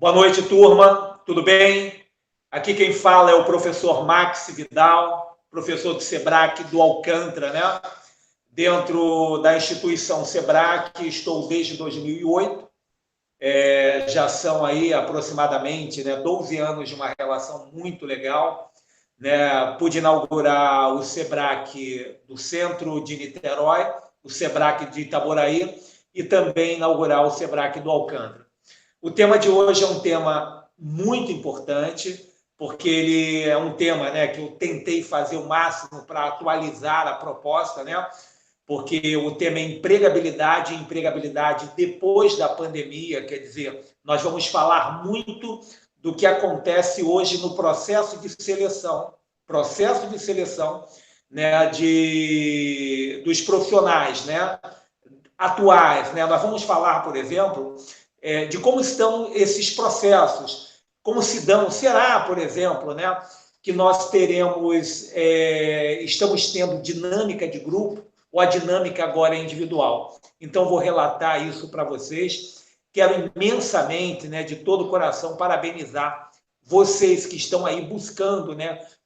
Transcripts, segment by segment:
Boa noite, turma. Tudo bem? Aqui quem fala é o professor Max Vidal, professor do SEBRAC do Alcântara, né? Dentro da instituição SEBRAC, estou desde 2008. Já são aí aproximadamente 12 anos de uma relação muito legal. Pude inaugurar o SEBRAC do centro de Niterói, o SEBRAC de Itaboraí e também inaugurar o SEBRAC do Alcântara. O tema de hoje é um tema muito importante, porque ele é um tema que eu tentei fazer o máximo para atualizar a proposta, porque o tema é empregabilidade e empregabilidade depois da pandemia, quer dizer, nós vamos falar muito do que acontece hoje no processo de seleção dos profissionais atuais. Nós vamos falar, por exemplo, de como estão esses processos, como se dão. Será, por exemplo, que nós estamos tendo dinâmica de grupo ou a dinâmica agora é individual? Então, vou relatar isso para vocês. Quero imensamente, de todo o coração, parabenizar vocês que estão aí buscando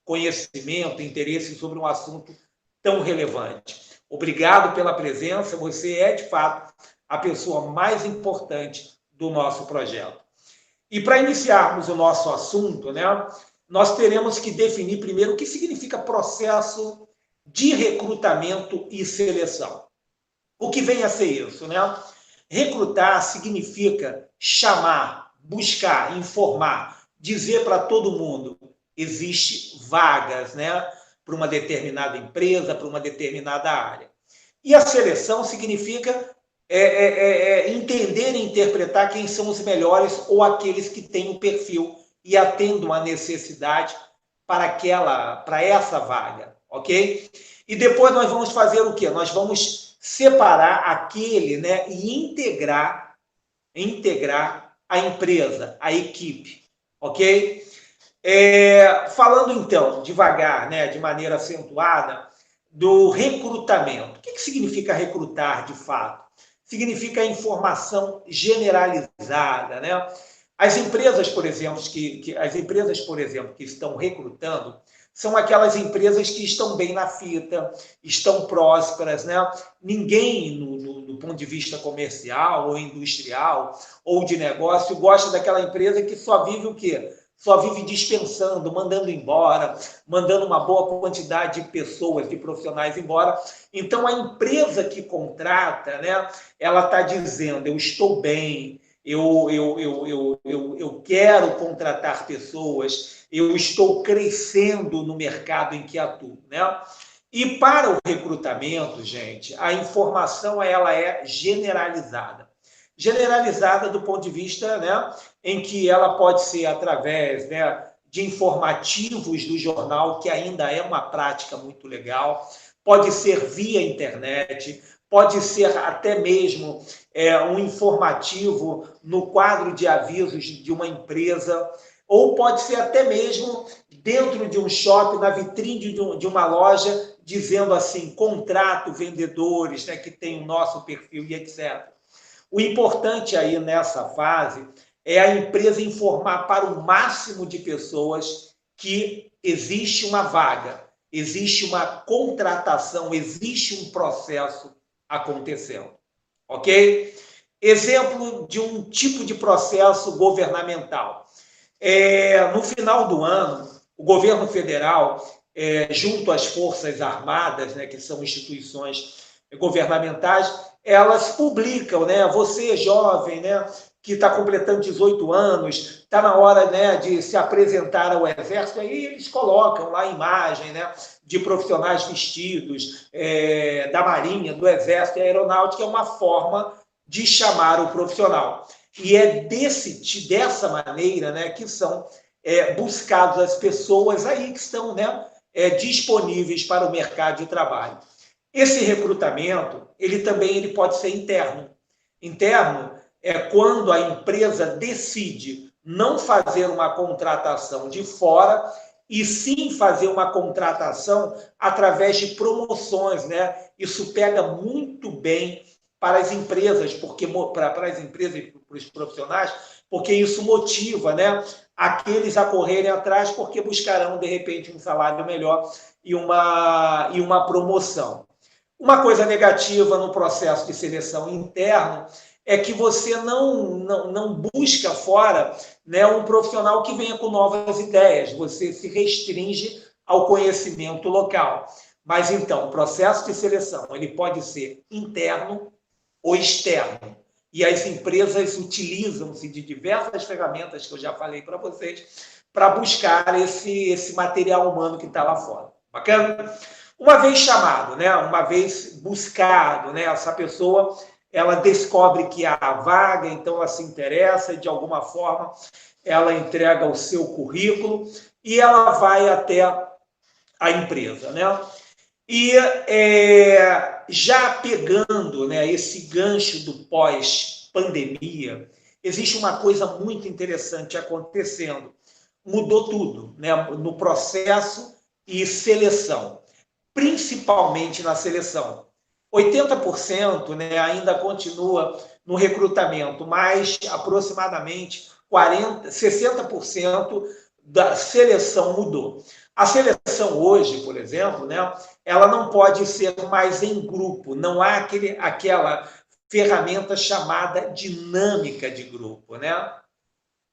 conhecimento, interesse sobre um assunto tão relevante. Obrigado pela presença, você é, de fato, a pessoa mais importante do nosso projeto. E para iniciarmos o nosso assunto, nós teremos que definir primeiro o que significa processo de recrutamento e seleção. O que vem a ser isso? Recrutar significa chamar, buscar, informar, dizer para todo mundo: existe vagas para uma determinada empresa, para uma determinada área. E a seleção significa entender e interpretar quem são os melhores ou aqueles que têm o perfil e atendem a necessidade para essa vaga, ok? E depois nós vamos fazer o quê? Nós vamos separar aquele e integrar a empresa, a equipe, ok? Falando então, devagar, de maneira acentuada, do recrutamento. O que significa recrutar de fato? Significa a informação generalizada, As empresas, por exemplo, que estão recrutando são aquelas empresas que estão bem na fita, estão prósperas, Ninguém, do ponto de vista comercial ou industrial ou de negócio, gosta daquela empresa que só vive o quê? Só vive dispensando, mandando embora, mandando uma boa quantidade de pessoas, de profissionais embora. Então, a empresa que contrata, ela está dizendo: eu estou bem, eu quero contratar pessoas, eu estou crescendo no mercado em que atuo. E para o recrutamento, gente, a informação ela é generalizada. Generalizada do ponto de vista em que ela pode ser através de informativos do jornal, que ainda é uma prática muito legal, pode ser via internet, pode ser até mesmo um informativo no quadro de avisos de uma empresa, ou pode ser até mesmo dentro de um shopping, na vitrine de uma loja, dizendo assim: contrato vendedores que tem o nosso perfil e etc. O importante aí nessa fase é a empresa informar para o máximo de pessoas que existe uma vaga, existe uma contratação, existe um processo acontecendo, ok? Exemplo de um tipo de processo governamental. No final do ano, o governo federal, junto às Forças Armadas, que são instituições governamentais, elas publicam, você jovem, que está completando 18 anos, está na hora de se apresentar ao Exército, aí eles colocam lá a imagem de profissionais vestidos da Marinha, do Exército e Aeronáutica, é uma forma de chamar o profissional. E é dessa maneira que são buscadas as pessoas aí que estão disponíveis para o mercado de trabalho. Esse recrutamento, ele pode ser interno. Interno é quando a empresa decide não fazer uma contratação de fora e sim fazer uma contratação através de promoções, Isso pega muito bem para as empresas, para as empresas e para os profissionais, porque isso motiva, né, aqueles a correrem atrás, porque buscarão, de repente, um salário melhor e uma promoção. Uma coisa negativa no processo de seleção interno é que você não busca fora, né, um profissional que venha com novas ideias, você se restringe ao conhecimento local. Mas então, o processo de seleção ele pode ser interno ou externo. E as empresas utilizam-se de diversas ferramentas que eu já falei para vocês para buscar esse material humano que está lá fora. Bacana? Uma vez chamado, né, uma vez buscado, né, essa pessoa ela descobre que há vaga, então ela se interessa e de alguma forma ela entrega o seu currículo e ela vai até a empresa, né? E já pegando, né, esse gancho do pós-pandemia, existe uma coisa muito interessante acontecendo. Mudou tudo, né, no processo e seleção, principalmente na seleção. 80%, né, ainda continua no recrutamento, mas aproximadamente 60% da seleção mudou. A seleção hoje, por exemplo, né, ela não pode ser mais em grupo, não há aquela ferramenta chamada dinâmica de grupo, né?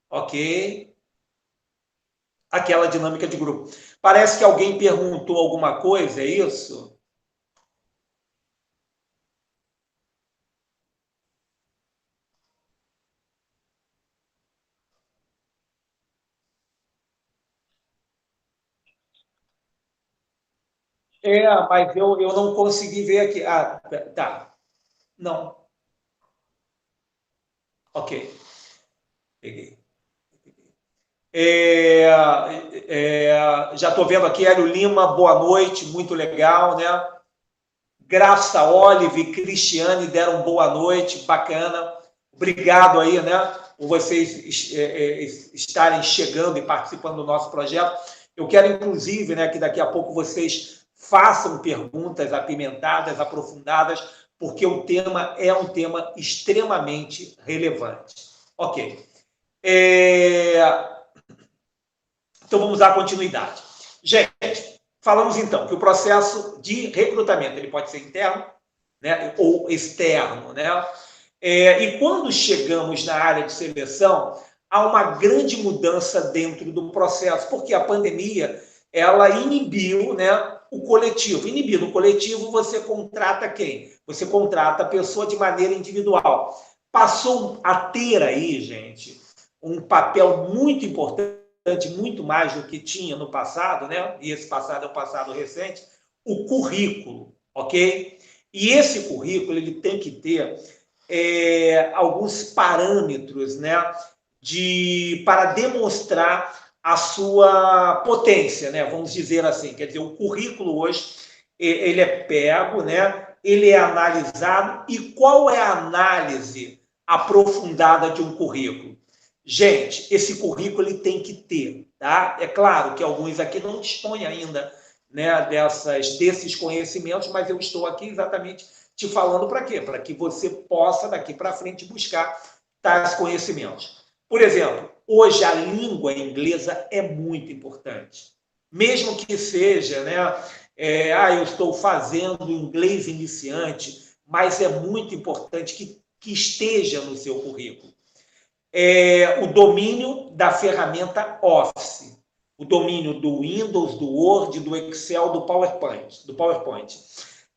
Ok? Aquela dinâmica de grupo. Parece que alguém perguntou alguma coisa, é isso? Mas eu não consegui ver aqui. Ah, tá. Não. Ok. Peguei. Já estou vendo aqui, Hélio Lima, boa noite, muito legal, né? Graça, Olive, Cristiane deram boa noite, bacana. Obrigado aí, né, por vocês estarem chegando e participando do nosso projeto. Eu quero, inclusive, né, que daqui a pouco vocês façam perguntas apimentadas, aprofundadas, porque o tema é um tema extremamente relevante. Ok. Então, vamos dar continuidade. Gente, falamos então que o processo de recrutamento ele pode ser interno, né, ou externo, né? E quando chegamos na área de seleção, há uma grande mudança dentro do processo, porque a pandemia ela inibiu, né, o coletivo. Inibindo o coletivo, você contrata quem? Você contrata a pessoa de maneira individual. Passou a ter aí, gente, um papel muito importante, muito mais do que tinha no passado, né? E esse passado é o passado recente, o currículo, ok? E esse currículo ele tem que ter alguns parâmetros, né, para demonstrar a sua potência, né, vamos dizer assim. Quer dizer, o currículo hoje ele é pego, né, ele é analisado. E qual é a análise aprofundada de um currículo? Gente, esse currículo ele tem que ter, tá? É claro que alguns aqui não dispõem ainda, né, desses conhecimentos, mas eu estou aqui exatamente te falando para quê? Para que você possa, daqui para frente, buscar tais conhecimentos. Por exemplo, hoje a língua inglesa é muito importante. Mesmo que seja, né, eu estou fazendo inglês iniciante, mas é muito importante que esteja no seu currículo. O domínio da ferramenta Office, o domínio do Windows, do Word, do Excel, do PowerPoint.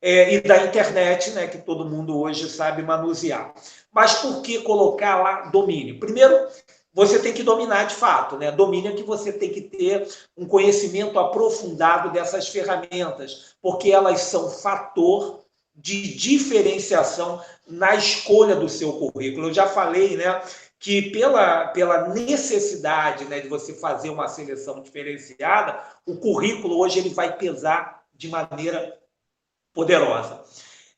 E da internet, né, que todo mundo hoje sabe manusear. Mas por que colocar lá domínio? Primeiro, você tem que dominar de fato, né? Domínio é que você tem que ter um conhecimento aprofundado dessas ferramentas, porque elas são fator de diferenciação na escolha do seu currículo. Eu já falei, né, que pela necessidade, né, de você fazer uma seleção diferenciada, o currículo hoje ele vai pesar de maneira poderosa.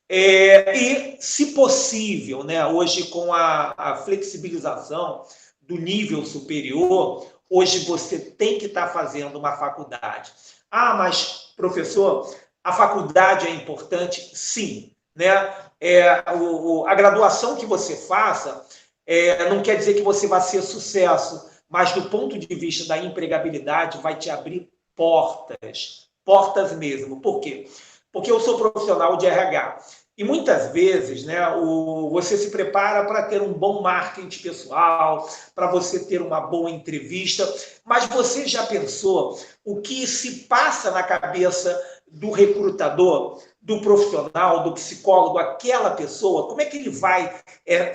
E, se possível, né, hoje com a flexibilização do nível superior, hoje você tem que estar fazendo uma faculdade. Ah, mas, professor, a faculdade é importante? Sim. Né? A graduação que você faça, não quer dizer que você vai ser sucesso, mas do ponto de vista da empregabilidade, vai te abrir portas, portas mesmo. Por quê? Porque eu sou profissional de RH. E muitas vezes, né, você se prepara para ter um bom marketing pessoal, para você ter uma boa entrevista, mas você já pensou o que se passa na cabeça do recrutador, do profissional, do psicólogo, aquela pessoa? Como é que ele vai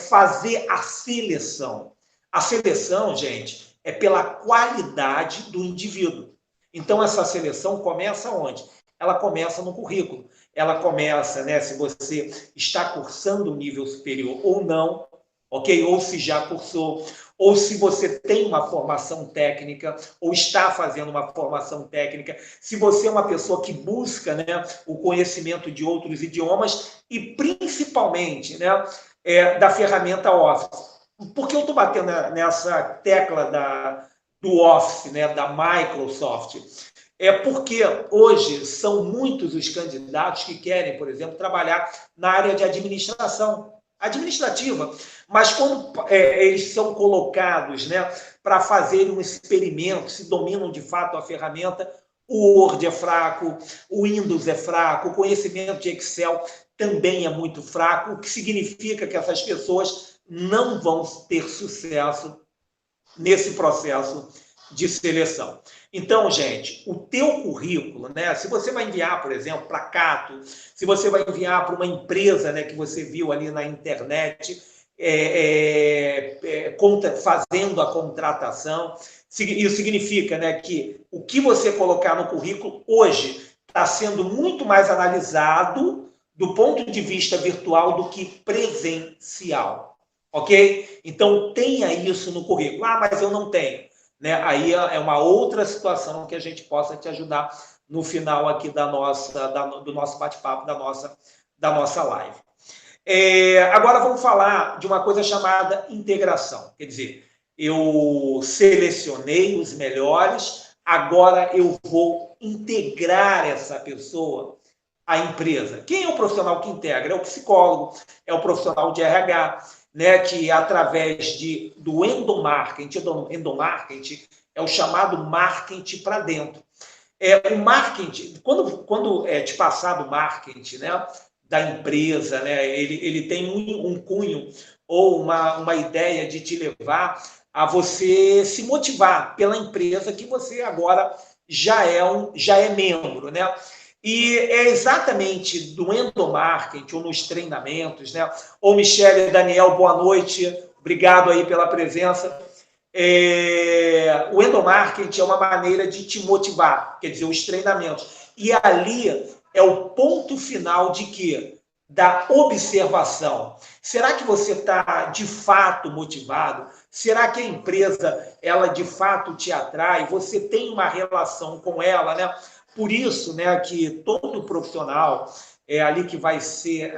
fazer a seleção? A seleção, gente, é pela qualidade do indivíduo. Então, essa seleção começa onde? Ela começa no currículo. Ela começa, né, se você está cursando o nível superior ou não, ok? Ou se já cursou, ou se você tem uma formação técnica, ou está fazendo uma formação técnica, se você é uma pessoa que busca, né, o conhecimento de outros idiomas e, principalmente, né, da ferramenta Office. Por que eu estou batendo nessa tecla do Office, né, da Microsoft? Porque hoje são muitos os candidatos que querem, por exemplo, trabalhar na área de administração administrativa, mas quando eles são colocados, né, para fazer um experimento, se dominam de fato a ferramenta, o Word é fraco, o Windows é fraco, o conhecimento de Excel também é muito fraco, o que significa que essas pessoas não vão ter sucesso nesse processo de seleção. Então, gente, o teu currículo, né? Se você vai enviar, por exemplo, para a Cato, se você vai enviar para uma empresa, né, que você viu ali na internet, fazendo a contratação, isso significa, né, que o que você colocar no currículo hoje está sendo muito mais analisado do ponto de vista virtual do que presencial. Ok? Então, tenha isso no currículo. Ah, mas eu não tenho. Né? Aí é uma outra situação que a gente possa te ajudar no final aqui do nosso bate-papo, da nossa live. Agora vamos falar de uma coisa chamada integração. Quer dizer, eu selecionei os melhores, agora eu vou integrar essa pessoa à empresa. Quem é o profissional que integra? É o psicólogo, é o profissional de RH, né, que através do endomarketing é o chamado marketing para dentro. O marketing, quando é te passado o marketing, né, da empresa, né, ele tem um cunho ou uma ideia de te levar a você se motivar pela empresa que você agora já é membro, né? E é exatamente do endomarketing, ou nos treinamentos, né? Ô, Michele, Daniel, boa noite. Obrigado aí pela presença. O endomarketing é uma maneira de te motivar, quer dizer, os treinamentos. E ali é o ponto final de quê? Da observação. Será que você está de fato motivado? Será que a empresa, ela de fato te atrai? Você tem uma relação com ela, né? Por isso, né, que todo profissional ali que vai ser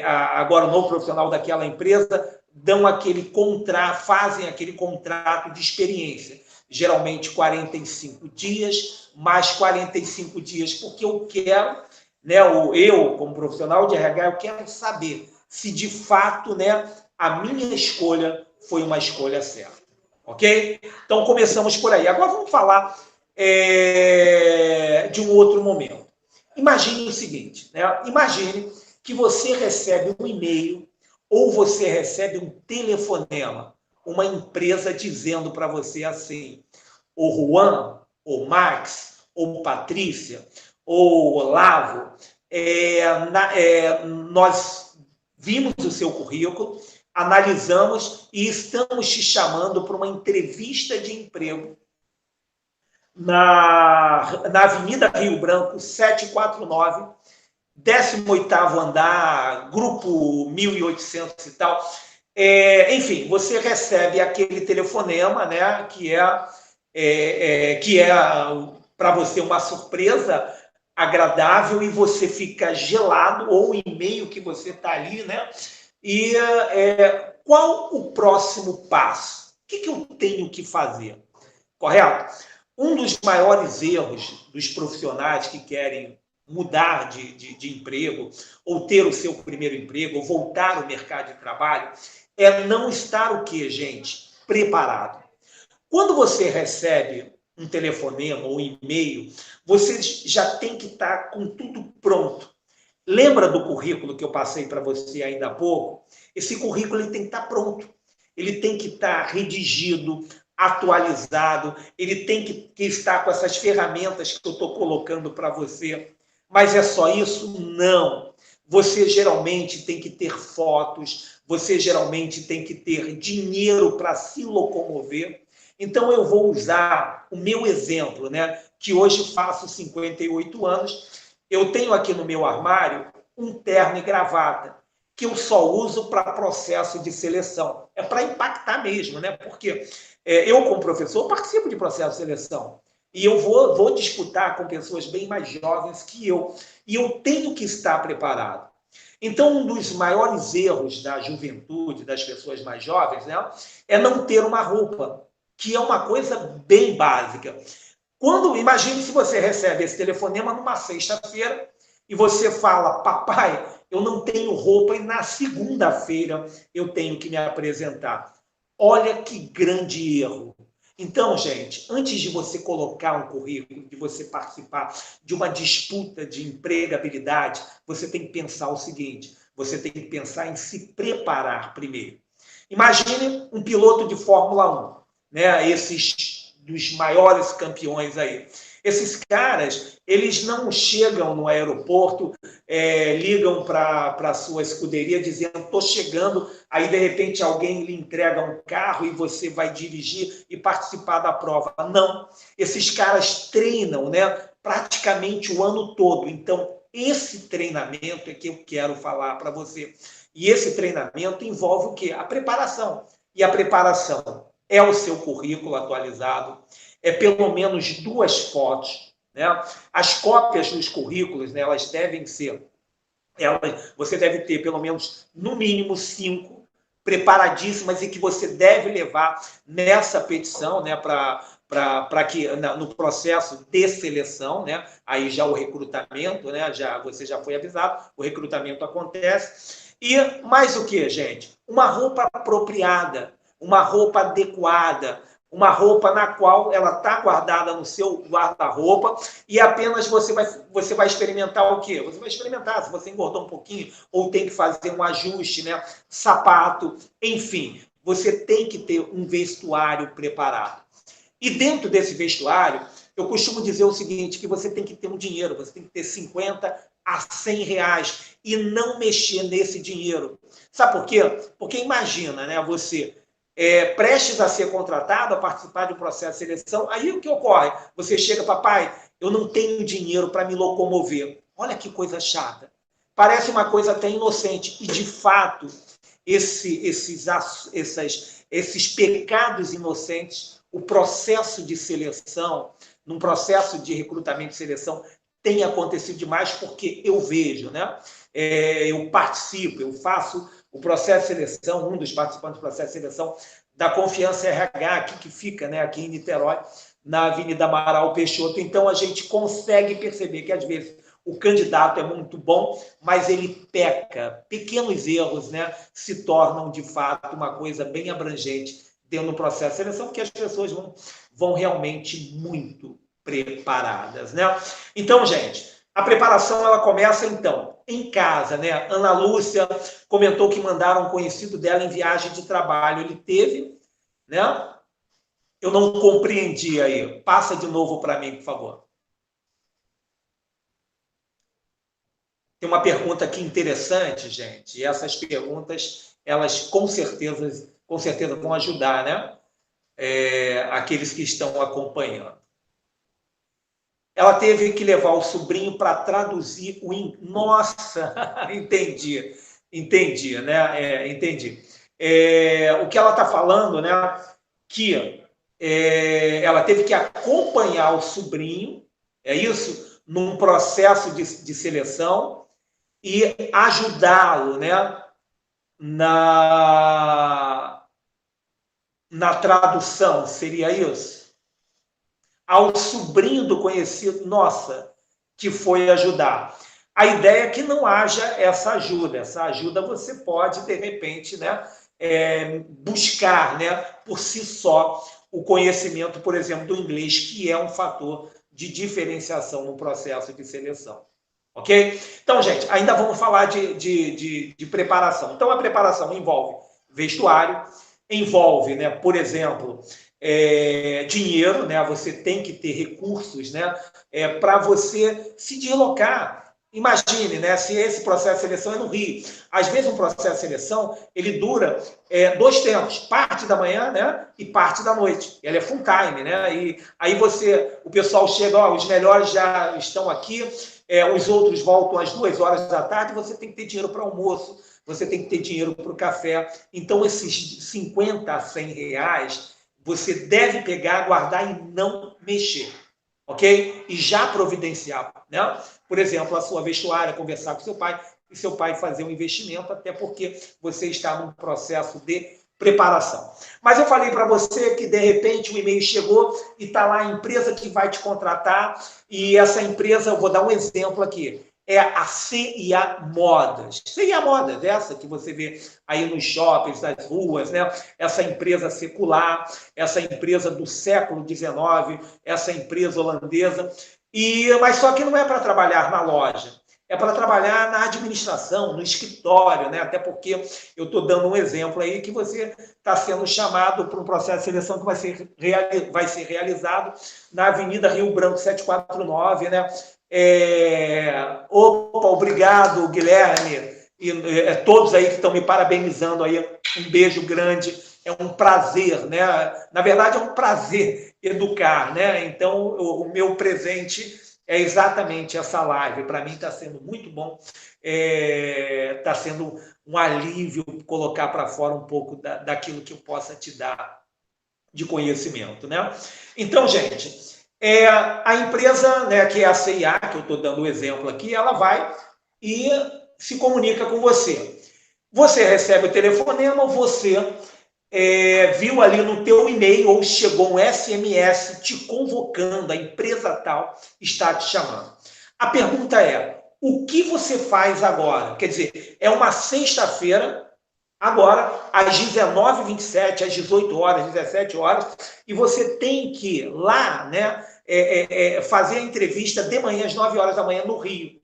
agora o novo profissional daquela empresa fazem aquele contrato de experiência, geralmente 45 dias, mais 45 dias, porque eu quero, né, eu como profissional de RH, eu quero saber se de fato, né, a minha escolha foi uma escolha certa, ok? Então começamos por aí. Agora vamos falar de um outro momento. Imagine o seguinte, né? Imagine que você recebe um e-mail ou você recebe um telefonema, uma empresa dizendo para você assim: o Juan, o Max, ou Patrícia, ou Olavo, nós vimos o seu currículo, analisamos e estamos te chamando para uma entrevista de emprego na Avenida Rio Branco, 749, 18º andar, grupo 1800 e tal. Enfim, você recebe aquele telefonema, né, que é para você uma surpresa agradável e você fica gelado, ou o e-mail que você está ali, né? E qual o próximo passo? O que eu tenho que fazer? Correto? Um dos maiores erros dos profissionais que querem mudar de emprego, ou ter o seu primeiro emprego, ou voltar ao mercado de trabalho, é não estar o quê, gente? Preparado. Quando você recebe um telefonema ou um e-mail, você já tem que estar com tudo pronto. Lembra do currículo que eu passei para você ainda há pouco? Esse currículo ele tem que estar pronto. Ele tem que estar redigido, atualizado, ele tem que estar com essas ferramentas que eu estou colocando para você. Mas é só isso? Não. Você geralmente tem que ter fotos, você geralmente tem que ter dinheiro para se locomover. Então eu vou usar o meu exemplo, né? Que hoje faço 58 anos. Eu tenho aqui no meu armário um terno e gravata, que eu só uso para processo de seleção. É para impactar mesmo, né? Porque eu, como professor, participo de processo de seleção. E eu vou disputar com pessoas bem mais jovens que eu. E eu tenho que estar preparado. Então, um dos maiores erros da juventude, das pessoas mais jovens, né, é não ter uma roupa, que é uma coisa bem básica. Imagine se você recebe esse telefonema numa sexta-feira e você fala, papai, eu não tenho roupa e na segunda-feira eu tenho que me apresentar. Olha que grande erro. Então, gente, antes de você colocar um currículo, de você participar de uma disputa de empregabilidade, você tem que pensar o seguinte, você tem que pensar em se preparar primeiro. Imagine um piloto de Fórmula 1, né? Esses dos maiores campeões aí. Esses caras, eles não chegam no aeroporto, ligam para a sua escuderia dizendo, estou chegando, aí de repente alguém lhe entrega um carro e você vai dirigir e participar da prova. Não, esses caras treinam, né, praticamente o ano todo. Então, esse treinamento é que eu quero falar para você. E esse treinamento envolve o quê? A preparação. E a preparação é o seu currículo atualizado, é pelo menos 2 fotos, né? As cópias dos currículos, né, elas devem ser, você deve ter pelo menos, no mínimo, 5 preparadíssimas e que você deve levar nessa petição, né, para que no processo de seleção, né, aí já o recrutamento, né, você já foi avisado, o recrutamento acontece. E mais o que, gente? Uma roupa apropriada, uma roupa adequada, uma roupa na qual ela está guardada no seu guarda-roupa e apenas você vai experimentar o quê? Você vai experimentar se você engordou um pouquinho ou tem que fazer um ajuste, né? Sapato, enfim. Você tem que ter um vestuário preparado. E dentro desse vestuário, eu costumo dizer o seguinte, que você tem que ter um dinheiro, você tem que ter 50 a 100 reais e não mexer nesse dinheiro. Sabe por quê? Porque imagina, né, você prestes a ser contratado, a participar de um processo de seleção, aí o que ocorre? Você chega, papai, eu não tenho dinheiro para me locomover. Olha que coisa chata. Parece uma coisa até inocente. E, de fato, esses pecados inocentes, o processo de seleção, num processo de recrutamento e seleção, tem acontecido demais porque eu vejo, né? Eu participo, eu faço o processo de seleção, um dos participantes do processo de seleção da Confiança RH, aqui, que fica, né, aqui em Niterói, na Avenida Amaral Peixoto. Então, a gente consegue perceber que, às vezes, o candidato é muito bom, mas ele peca. Pequenos erros, né, se tornam, de fato, uma coisa bem abrangente dentro do processo de seleção, porque as pessoas vão realmente muito preparadas, né? Então, gente, a preparação ela começa, então, em casa, né? Ana Lúcia comentou que mandaram um conhecido dela em viagem de trabalho. Ele teve, né? Eu não compreendi aí. Passa de novo para mim, por favor. Tem uma pergunta aqui interessante, gente. E essas perguntas, elas com certeza vão ajudar, né? Aqueles que estão acompanhando. Ela teve que levar o sobrinho para traduzir Nossa, entendi, né? Entendi. O que ela está falando, né? Que ela teve que acompanhar o sobrinho, é isso? Num processo de seleção e ajudá-lo, né? Na tradução, seria isso? Ao sobrinho do conhecido, nossa, que foi ajudar. A ideia é que não haja essa ajuda. Essa ajuda você pode, de repente, né, buscar, né, por si só o conhecimento, por exemplo, do inglês, que é um fator de diferenciação no processo de seleção. Ok? Então, gente, ainda vamos falar de preparação. Então, a preparação envolve vestuário, envolve, né, por exemplo, dinheiro, né? Você tem que ter recursos, né, para você se deslocar. Imagine, né, se esse processo de seleção é no Rio. Às vezes, um processo de seleção ele dura 2 tempos, parte da manhã, né, e parte da noite. Ele é full time, né? E aí o pessoal chega, ó, os melhores já estão aqui, os outros voltam às 2 horas da tarde. Você tem que ter dinheiro para almoço, você tem que ter dinheiro para o café. Então, esses 50 a 100 reais você deve pegar, guardar e não mexer, ok? E já providenciar, né? Por exemplo, a sua vestuária, conversar com seu pai, e seu pai fazer um investimento, até porque você está num processo de preparação. Mas eu falei para você que, de repente, o e-mail chegou e está lá a empresa que vai te contratar, e essa empresa, eu vou dar um exemplo aqui, é a CIA Modas. CIA Modas, essa que você vê aí nos shoppings, nas ruas, né? Essa empresa secular, essa empresa do século XIX, essa empresa holandesa. Mas só que não é para trabalhar na loja, é para trabalhar na administração, no escritório, né? Até porque eu estou dando um exemplo aí que você está sendo chamado para um processo de seleção que vai ser realizado na Avenida Rio Branco 749, né? Opa, obrigado, Guilherme, e todos aí que estão me parabenizando aí, um beijo grande, é um prazer, né? Na verdade, é um prazer educar, né? Então, o meu presente é exatamente essa live. Para mim está sendo muito bom, está sendo um alívio colocar para fora um pouco daquilo que eu possa te dar de conhecimento, né? Então, gente, a empresa, né, que é a CIA, que eu estou dando o exemplo aqui, ela vai e se comunica com você. Você recebe o telefonema, você viu ali no teu e-mail ou chegou um SMS te convocando, a empresa tal está te chamando. A pergunta é, o que você faz agora? Quer dizer, é uma sexta-feira, agora, às 19h27, às 18 horas, 17 horas, e você tem que ir lá, né, fazer a entrevista de manhã, às 9 horas da manhã, no Rio.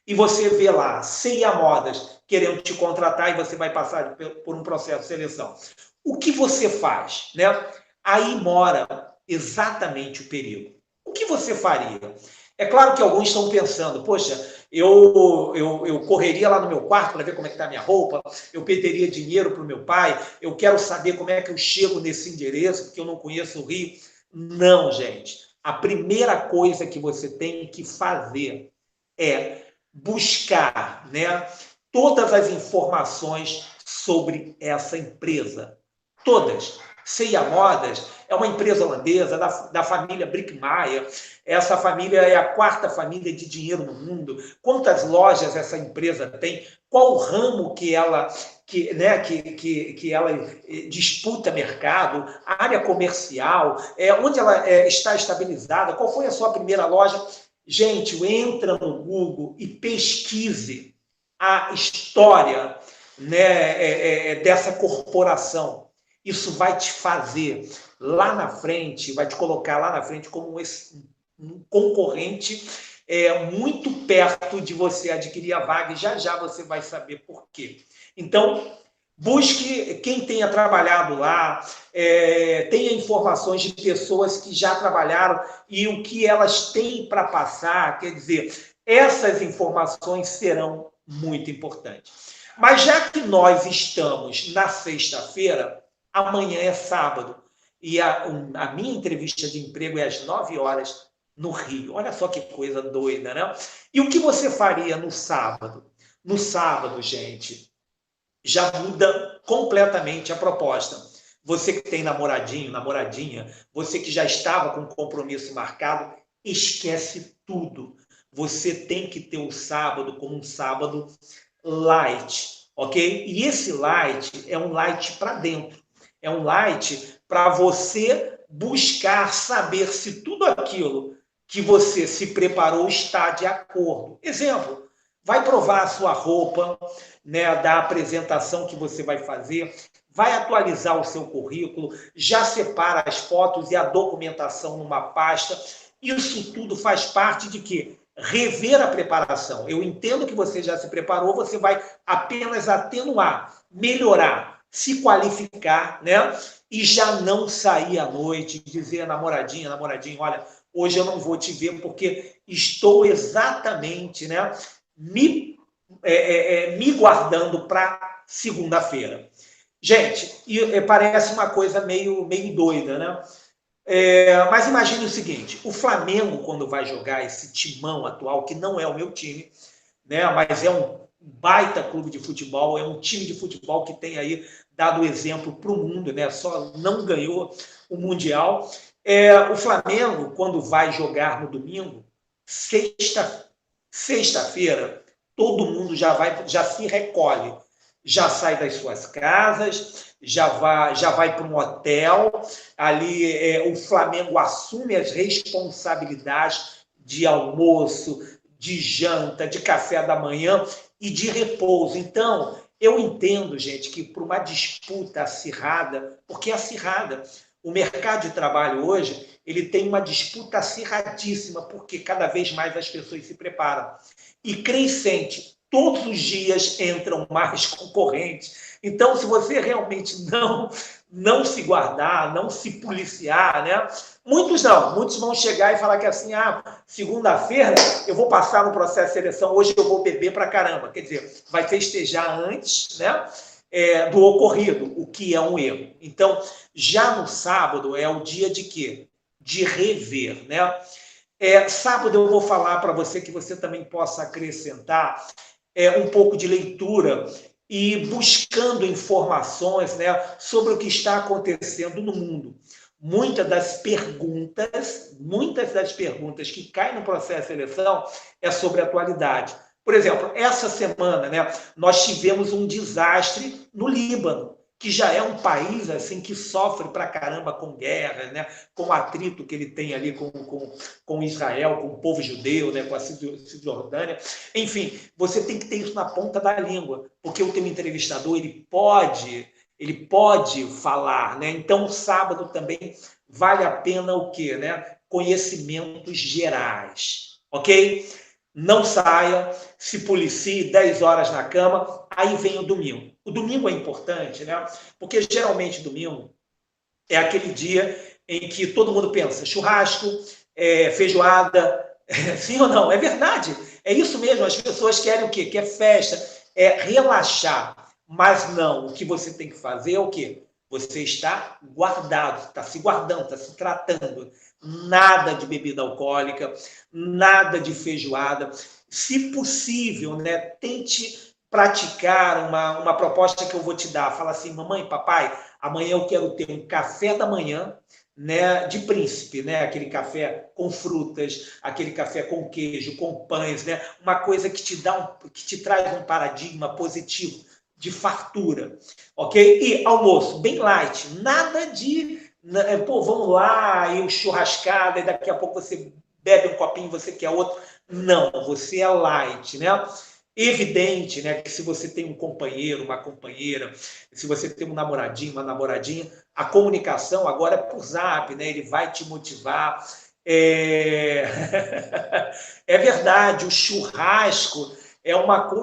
E você vê lá, CIA Modas querendo te contratar, e você vai passar por um processo de seleção. O que você faz, né? Aí mora exatamente o perigo. O que você faria? É claro que alguns estão pensando, poxa, eu correria lá no meu quarto para ver como é que está a minha roupa, eu perderia dinheiro para o meu pai, eu quero saber como é que eu chego nesse endereço, porque eu não conheço o Rio. Não, gente. A primeira coisa que você tem que fazer é buscar, né, todas as informações sobre essa empresa. Todas. CIA Modas é uma empresa holandesa da família Brickmeyer. Essa família é a 4ª família de dinheiro no mundo. Quantas lojas essa empresa tem? Qual o ramo que ela disputa mercado? A área comercial? Onde ela está estabilizada? Qual foi a sua primeira loja? Gente, entra no Google e pesquise a história, né, dessa corporação. Isso vai te fazer lá na frente, vai te colocar lá na frente como um concorrente muito perto de você adquirir a vaga, e já já você vai saber por quê. Então, busque quem tenha trabalhado lá, tenha informações de pessoas que já trabalharam e o que elas têm para passar. Quer dizer, essas informações serão muito importantes. Mas já que nós estamos na sexta-feira, amanhã é sábado, e a minha entrevista de emprego é às 9 horas no Rio. Olha só que coisa doida, né? E o que você faria no sábado? No sábado, gente, já muda completamente a proposta. Você que tem namoradinho, namoradinha, você que já estava com compromisso marcado, esquece tudo. Você tem que ter o sábado como um sábado light, ok? E esse light é um light para dentro. É um light para você buscar saber se tudo aquilo que você se preparou está de acordo. Exemplo, vai provar a sua roupa, né, da apresentação que você vai fazer, vai atualizar o seu currículo, já separa as fotos e a documentação numa pasta. Isso tudo faz parte de quê? Rever a preparação. Eu entendo que você já se preparou, você vai apenas atenuar, melhorar, se qualificar, né? E já não sair à noite, dizer à namoradinha, namoradinho, olha, hoje eu não vou te ver porque estou exatamente, né, me guardando para segunda-feira. Gente, parece uma coisa meio doida, né? Mas imagine o seguinte, o Flamengo, quando vai jogar esse timão atual, que não é o meu time, né, mas é um baita clube de futebol, é um time de futebol que tem aí dado exemplo para o mundo, né, só não ganhou o Mundial. O Flamengo, quando vai jogar no domingo, sexta-feira, todo mundo já se recolhe, já sai das suas casas, já vai para um hotel, ali o Flamengo assume as responsabilidades de almoço, de janta, de café da manhã e de repouso. Então, eu entendo, gente, que por uma disputa acirrada, porque é acirrada, o mercado de trabalho hoje, ele tem uma disputa acirradíssima, porque cada vez mais as pessoas se preparam. E crescente, todos os dias entram mais concorrentes. Então, se você realmente não se guardar, não se policiar, né? Muitos vão chegar e falar que assim, segunda-feira eu vou passar no processo de seleção, hoje eu vou beber pra caramba. Quer dizer, vai festejar antes, né, do ocorrido, o que é um erro. Então, já no sábado é o dia de quê? De rever, né? Sábado eu vou falar para você que você também possa acrescentar um pouco de leitura e buscando informações, né, sobre o que está acontecendo no mundo. Muitas das perguntas que caem no processo de seleção é sobre a atualidade. Por exemplo, essa semana, né, nós tivemos um desastre no Líbano, que já é um país assim que sofre pra caramba com guerra, né, com o atrito que ele tem ali com Israel, com o povo judeu, né, com a Cisjordânia. Enfim, você tem que ter isso na ponta da língua, porque o teu entrevistador ele pode falar, né? Então, sábado também vale a pena o quê, né? Conhecimentos gerais, ok? Não saia, se policie 10 horas na cama, aí vem o domingo. O domingo é importante, né? Porque geralmente domingo é aquele dia em que todo mundo pensa churrasco, feijoada, sim ou não? É verdade, é isso mesmo, as pessoas querem o quê? Quer festa, relaxar. Mas não, o que você tem que fazer é o quê? Você está guardado, está se guardando, está se tratando. Nada de bebida alcoólica, nada de feijoada. Se possível, né, tente praticar uma proposta que eu vou te dar. Fala assim, mamãe, papai, amanhã eu quero ter um café da manhã, né, de príncipe, né, aquele café com frutas, aquele café com queijo, com pães, né, uma coisa que te traz um paradigma positivo de fartura, ok? E almoço bem light, nada de vamos lá, e churrascada, e daqui a pouco você bebe um copinho, você quer outro. Não, você é light, né? Evidente, né, que se você tem um companheiro, uma companheira, se você tem um namoradinho, uma namoradinha, a comunicação agora é por zap, né? Ele vai te motivar. É verdade, o churrasco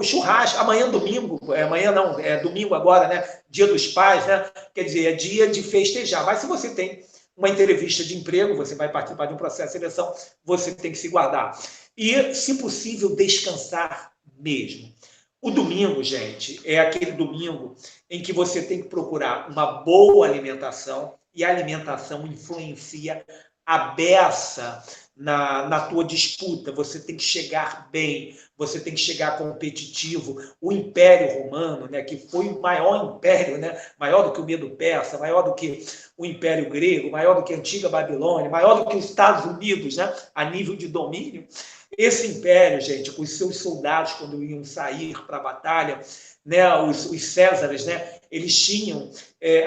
churrasco, amanhã domingo, amanhã não, é domingo agora, né? Dia dos Pais, né? Quer dizer, é dia de festejar. Mas se você tem uma entrevista de emprego, você vai participar de um processo de seleção, você tem que se guardar. E, se possível, descansar mesmo. O domingo, gente, é aquele domingo em que você tem que procurar uma boa alimentação, e a alimentação influencia a beça na tua disputa. Você tem que chegar bem, você tem que chegar competitivo. O Império Romano, né, que foi o maior império, né, maior do que o Medo-Persa, maior do que o Império Grego, maior do que a antiga Babilônia, maior do que os Estados Unidos, né, a nível de domínio. Esse império, gente, com os seus soldados, quando iam sair para a batalha, né, os Césares, né, eles tinham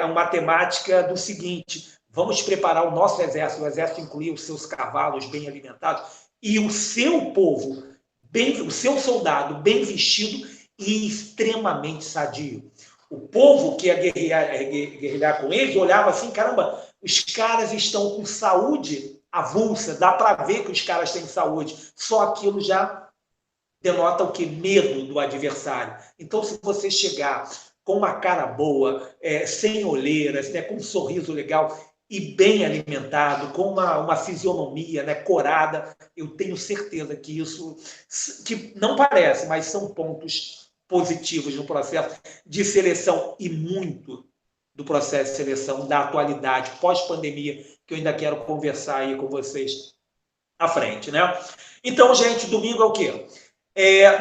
a matemática do seguinte: vamos preparar o nosso exército. O exército incluía os seus cavalos bem alimentados e o seu povo, o seu soldado bem vestido e extremamente sadio. O povo que ia guerrilhar com eles olhava assim, caramba, os caras estão com saúde avulsa, dá para ver que os caras têm saúde. Só aquilo já denota o que? Medo do adversário. Então, se você chegar com uma cara boa, sem olheiras, né, com um sorriso legal e bem alimentado, com uma fisionomia, né, corada, eu tenho certeza que isso, que não parece, mas são pontos positivos no processo de seleção e muito do processo de seleção da atualidade, pós-pandemia, que eu ainda quero conversar aí com vocês à frente, né? Então, gente, domingo é o quê?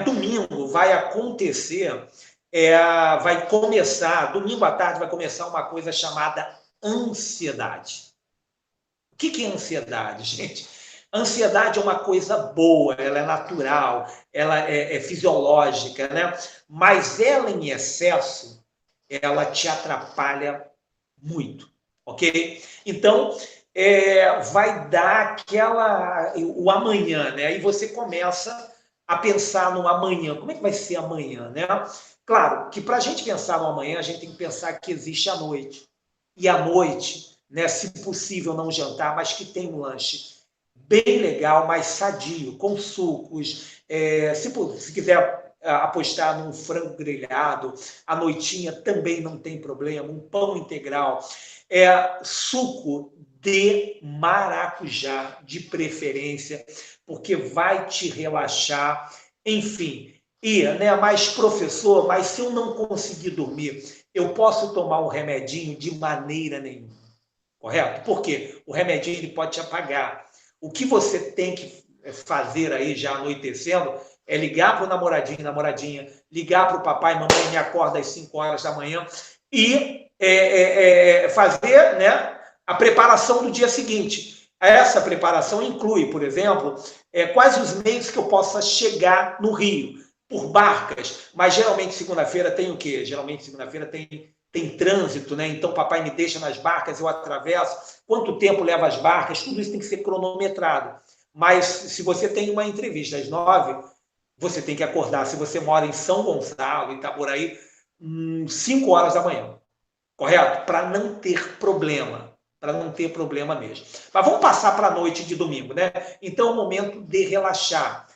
Domingo vai acontecer, vai começar, domingo à tarde vai começar uma coisa chamada ansiedade. O que é ansiedade, gente? Ansiedade é uma coisa boa, ela é natural, ela é fisiológica, né? Mas ela em excesso, ela te atrapalha muito, ok? Então, vai dar o amanhã, né? Aí você começa a pensar no amanhã. Como é que vai ser amanhã, né? Claro que para a gente pensar no amanhã, a gente tem que pensar que existe a noite. E a noite, né, se possível não jantar, mas que tem um lanche bem legal, mais sadio, com sucos. Se quiser apostar num frango grelhado, a noitinha também não tem problema, um pão integral. Suco de maracujá, de preferência, porque vai te relaxar, enfim. E, né, mais professor, mas se eu não conseguir dormir, eu posso tomar um remedinho de maneira nenhuma, correto? Porque o remedinho ele pode te apagar. O que você tem que fazer aí já anoitecendo é ligar para o namoradinho, namoradinha, ligar para o papai, mamãe, me acorda às 5 horas da manhã e fazer, né, a preparação do dia seguinte. Essa preparação inclui, por exemplo, quais os meios que eu possa chegar no Rio, por barcas, mas geralmente segunda-feira tem o quê? Geralmente segunda-feira tem trânsito, né? Então papai me deixa nas barcas, eu atravesso. Quanto tempo leva as barcas? Tudo isso tem que ser cronometrado. Mas se você tem uma entrevista às 9, você tem que acordar. Se você mora em São Gonçalo, Itaboraí, 5 horas da manhã, correto? Para não ter problema. Para não ter problema mesmo. Mas vamos passar para a noite de domingo, né? Então é o momento de relaxar.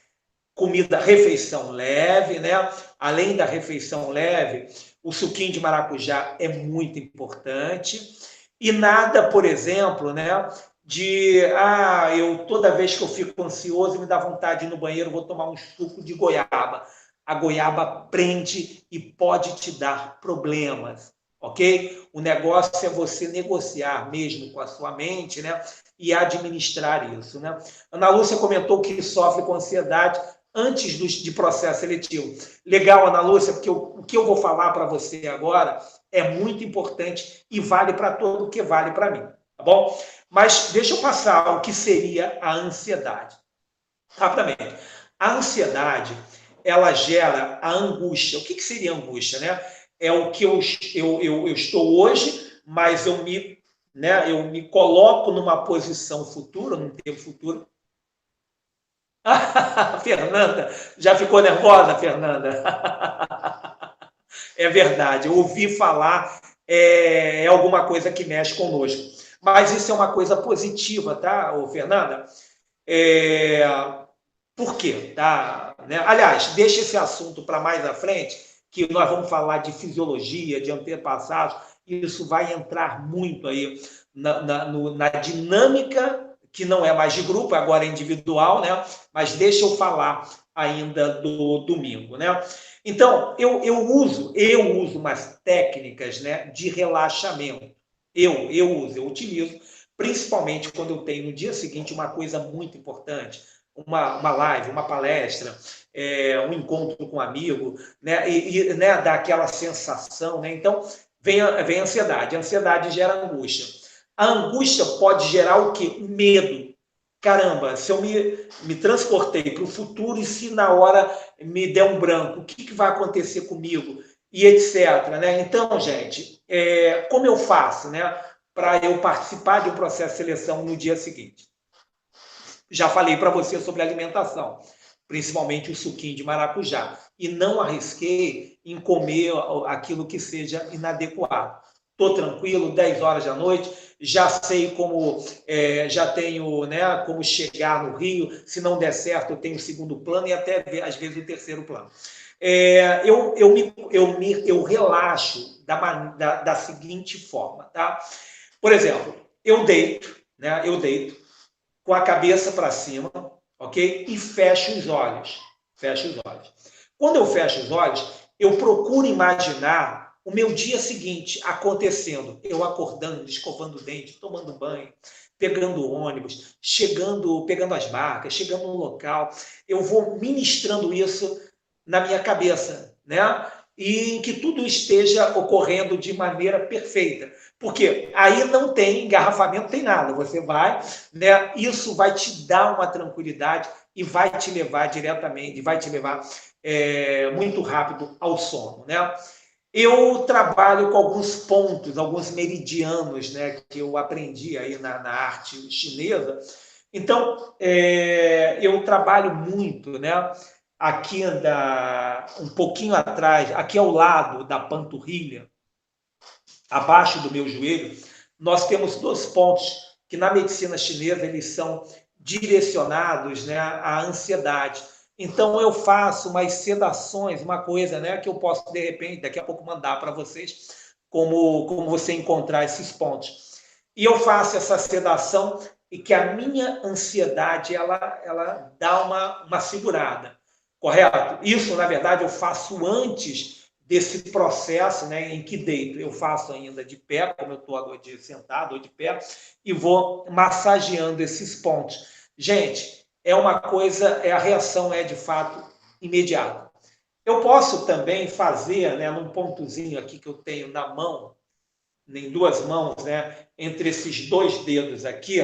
Comida, refeição leve, né? Além da refeição leve, o suquinho de maracujá é muito importante. E nada, por exemplo, né? Eu toda vez que eu fico ansioso me dá vontade de ir no banheiro, vou tomar um suco de goiaba. A goiaba prende e pode te dar problemas, ok? O negócio é você negociar mesmo com a sua mente, né? E administrar isso, né? Ana Lúcia comentou que sofre com ansiedade antes de processo seletivo. Legal, Ana Lúcia, porque o que eu vou falar para você agora é muito importante e vale para todo o que vale para mim, tá bom? Mas deixa eu passar o que seria a ansiedade. Rapidamente. A ansiedade, ela gera a angústia. O que seria angústia, né? É o que eu estou hoje, mas eu me coloco numa posição futura, num tempo futuro. Fernanda, já ficou nervosa, Fernanda? É verdade, ouvir falar é alguma coisa que mexe conosco. Mas isso é uma coisa positiva, tá, Fernanda? Por quê? Tá? Né? Aliás, deixa esse assunto para mais à frente, que nós vamos falar de fisiologia, de antepassados, e isso vai entrar muito aí na dinâmica, que não é mais de grupo, agora é individual, né? Mas deixa eu falar ainda do domingo, né? Então, eu uso umas técnicas, né, de relaxamento. Eu utilizo, principalmente quando eu tenho no dia seguinte uma coisa muito importante, uma live, uma palestra, um encontro com um amigo, né, né, dá aquela sensação, né? Então, vem a ansiedade. A ansiedade gera angústia. A angústia pode gerar o quê? Medo. Caramba, se eu me transportei para o futuro e se na hora me der um branco, o que vai acontecer comigo? E etc. Né? Então, gente, como eu faço, né, para eu participar de um processo de seleção no dia seguinte? Já falei para você sobre alimentação. principalmente o suquinho de maracujá, e não arrisquei em comer aquilo que seja inadequado. Estou tranquilo, 10 horas da noite, já sei como, já tenho, né, como chegar no Rio, se não der certo eu tenho o segundo plano e até às vezes o terceiro plano. Eu relaxo da seguinte forma, tá? Por exemplo, eu deito, né? Eu deito com a cabeça para cima, ok? E fecho os olhos. Fecho os olhos. Quando eu fecho os olhos, eu procuro imaginar o meu dia seguinte acontecendo. Eu acordando, escovando o dente, tomando banho, pegando o ônibus, chegando, pegando as marcas, chegando no local. Eu vou ministrando isso na minha cabeça, né? E em que tudo esteja ocorrendo de maneira perfeita. Porque aí não tem engarrafamento, tem nada. Você vai, né? Isso vai te dar uma tranquilidade e vai te levar diretamente, vai te levar muito rápido ao sono, né? Eu trabalho com alguns pontos, alguns meridianos, né, que eu aprendi aí na arte chinesa. Então, eu trabalho muito, né, aqui um pouquinho atrás, aqui ao lado da panturrilha, abaixo do meu joelho, nós temos 2 pontos que na medicina chinesa eles são direcionados, né, à ansiedade. Então eu faço umas sedações, uma coisa, né, que eu posso de repente daqui a pouco mandar para vocês como você encontrar esses pontos. E eu faço essa sedação e que a minha ansiedade ela dá uma segurada, correto? Isso na verdade eu faço antes desse processo, né, em que deito. Eu faço ainda de pé, como eu estou agora sentado ou de pé, e vou massageando esses pontos. Gente, é uma coisa, a reação é de fato imediata. Eu posso também fazer, né, num pontozinho aqui que eu tenho na mão, em 2 mãos, né, entre esses 2 dedos aqui,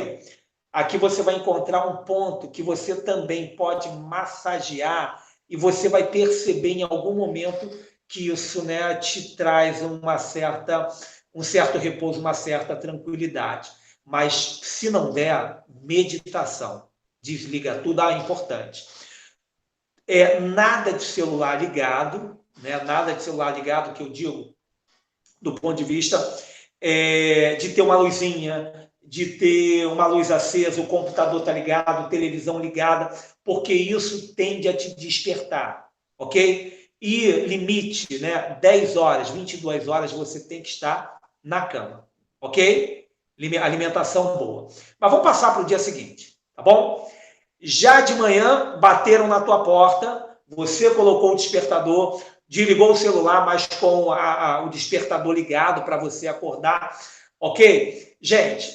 aqui você vai encontrar um ponto que você também pode massagear e você vai perceber em algum momento que isso, né, te traz um certo repouso, uma certa tranquilidade. Mas se não der, meditação. Desliga tudo, importante. Nada de celular ligado, né? Nada de celular ligado, que eu digo, do ponto de vista de ter uma luzinha, de ter uma luz acesa, o computador está ligado, televisão ligada, porque isso tende a te despertar, ok? E limite, né? 10 horas, 22 horas você tem que estar na cama, ok? Alimentação boa. Mas vamos passar para o dia seguinte, tá bom? Já de manhã bateram na tua porta, você colocou o despertador, desligou o celular, mas com o despertador ligado para você acordar, ok? Gente,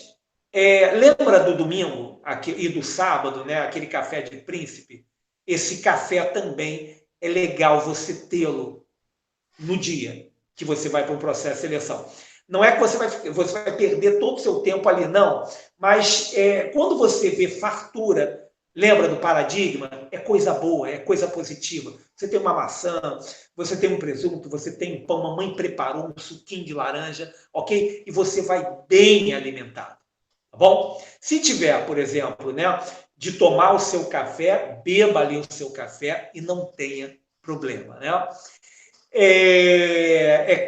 lembra do domingo e do sábado, né? Aquele café de príncipe? Esse café também é legal você tê-lo no dia que você vai para um processo de seleção. Não é que você vai perder todo o seu tempo ali, não. Mas quando você vê fartura, lembra do paradigma? É coisa boa, é coisa positiva. Você tem uma maçã, você tem um presunto, você tem um pão, mamãe preparou um suquinho de laranja, ok? E você vai bem alimentado, tá bom? Se tiver, por exemplo, né, de tomar o seu café, beba ali o seu café e não tenha problema, né?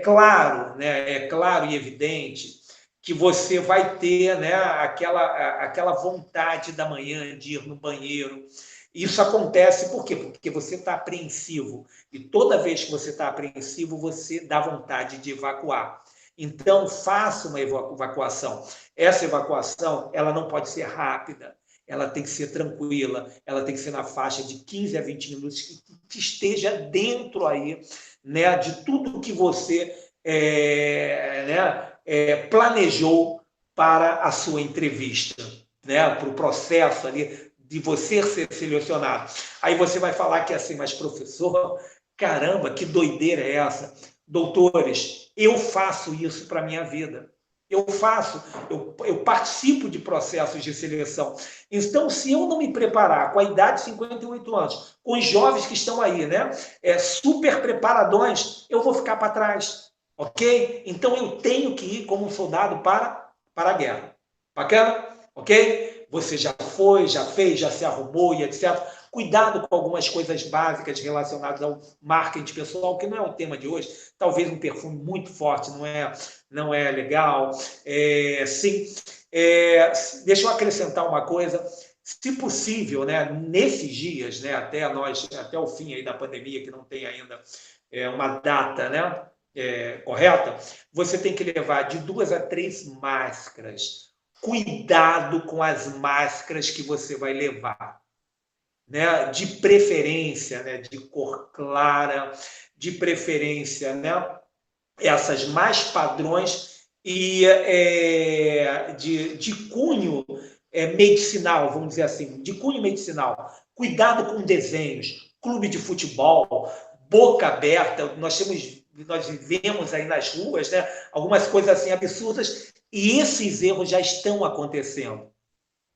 Claro, né? É claro e evidente que você vai ter, né, aquela vontade da manhã de ir no banheiro. Isso acontece por quê? Porque você está apreensivo. E toda vez que você está apreensivo, você dá vontade de evacuar. Então, faça uma evacuação. Essa evacuação ela não pode ser rápida, ela tem que ser tranquila, ela tem que ser na faixa de 15 a 20 minutos, que esteja dentro aí, né, de tudo que você planejou para a sua entrevista, né, para o processo ali de você ser selecionado. Aí você vai falar que é assim, mas professor, caramba, que doideira é essa? Doutores, eu faço isso para a minha vida. Eu participo de processos de seleção. Então, se eu não me preparar com a idade de 58 anos, com os jovens que estão aí, né, super preparadões, eu vou ficar para trás, ok? Então, eu tenho que ir como um soldado para a guerra. Bacana? Ok? Você já foi, já fez, já se arrumou e etc. Cuidado com algumas coisas básicas relacionadas ao marketing pessoal, que não é o tema de hoje. Talvez um perfume muito forte não é legal. Sim. Deixa eu acrescentar uma coisa. Se possível, né, nesses dias, né, até o fim aí da pandemia, que não tem ainda uma data, né, correta, você tem que levar de 2 a 3 máscaras. Cuidado com as máscaras que você vai levar, né? De preferência, né? De cor clara, de preferência, né? Essas mais padrões e de cunho medicinal, vamos dizer assim, de cunho medicinal. Cuidado com desenhos, clube de futebol, boca aberta. Nós vivemos aí nas ruas, né? Algumas coisas assim absurdas, e esses erros já estão acontecendo.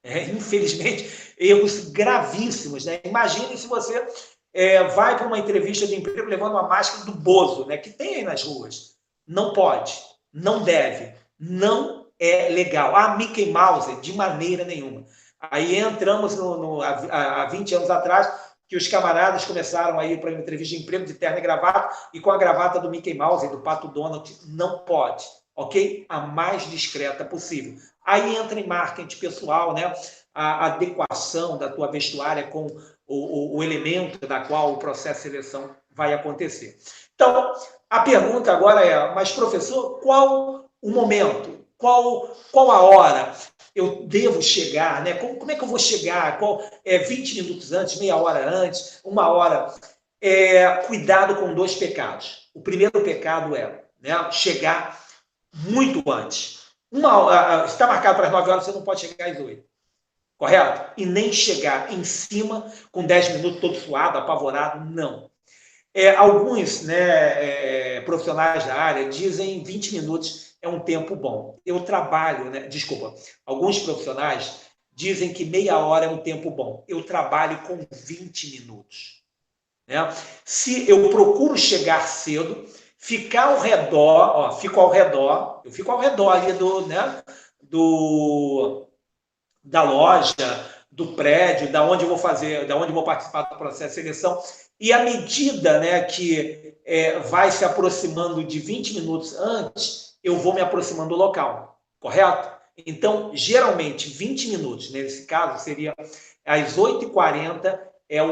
Infelizmente, erros gravíssimos, né? Imagine se você vai para uma entrevista de emprego levando uma máscara do Bozo, né? Que tem aí nas ruas. Não pode, não deve, não é legal. Mickey Mouse, de maneira nenhuma. Aí entramos há 20 anos atrás, que os camaradas começaram a ir para uma entrevista de emprego de terno e gravata, e com a gravata do Mickey Mouse, do Pato Donald. Não pode, ok? A mais discreta possível. Aí entra em marketing pessoal, né? A adequação da tua vestuária com o elemento da qual o processo de seleção vai acontecer. Então, a pergunta agora é, mas professor, qual o momento? Qual a hora eu devo chegar? Né? Como é que eu vou chegar? 20 minutos antes, meia hora antes, uma hora? Cuidado com 2 pecados. O primeiro pecado é, né, chegar muito antes. Está marcado para as 9 horas, você não pode chegar às 8. Correto? E nem chegar em cima com 10 minutos todo suado, apavorado, não. Alguns, né, profissionais da área dizem 20 minutos é um tempo bom. Eu trabalho, né, alguns profissionais dizem que meia hora é um tempo bom. Eu trabalho com 20 minutos. Né? Se eu procuro chegar cedo, ficar ao redor, eu fico ao redor ali da loja, do prédio, da onde eu vou participar do processo de seleção, e à medida, né, que vai se aproximando de 20 minutos antes, eu vou me aproximando do local, correto? Então, geralmente, 20 minutos, nesse caso, seria às 8h40, é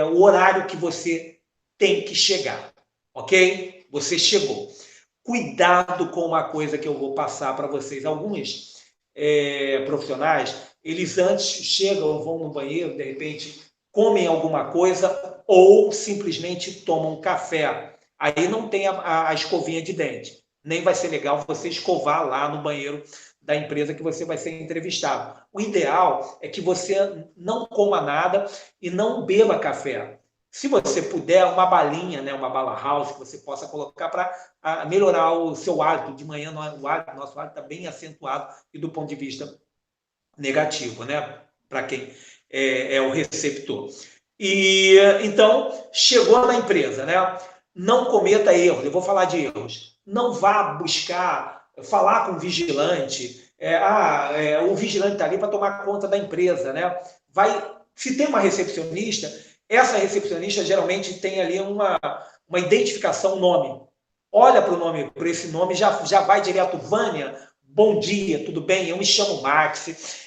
o horário que você tem que chegar, ok? Você chegou. Cuidado com uma coisa que eu vou passar para vocês. Alguns profissionais, eles antes chegam, vão no banheiro, de repente comem alguma coisa ou simplesmente tomam café. Aí não tem a escovinha de dente. Nem vai ser legal você escovar lá no banheiro da empresa que você vai ser entrevistado. O ideal é que você não coma nada e não beba café. Se você puder, uma balinha, né, uma bala house que você possa colocar para melhorar o seu hálito. De manhã, nosso hálito está bem acentuado e do ponto de vista negativo, né, para quem é o receptor. E então, chegou na empresa, né? Não cometa erros. Eu vou falar de erros. Não vá buscar falar com o vigilante. O vigilante está ali para tomar conta da empresa, né? Se tem uma recepcionista, essa recepcionista geralmente tem ali uma identificação, nome. Olha para o nome, para esse nome, já vai direto. Vânia, bom dia, tudo bem? Eu me chamo Max.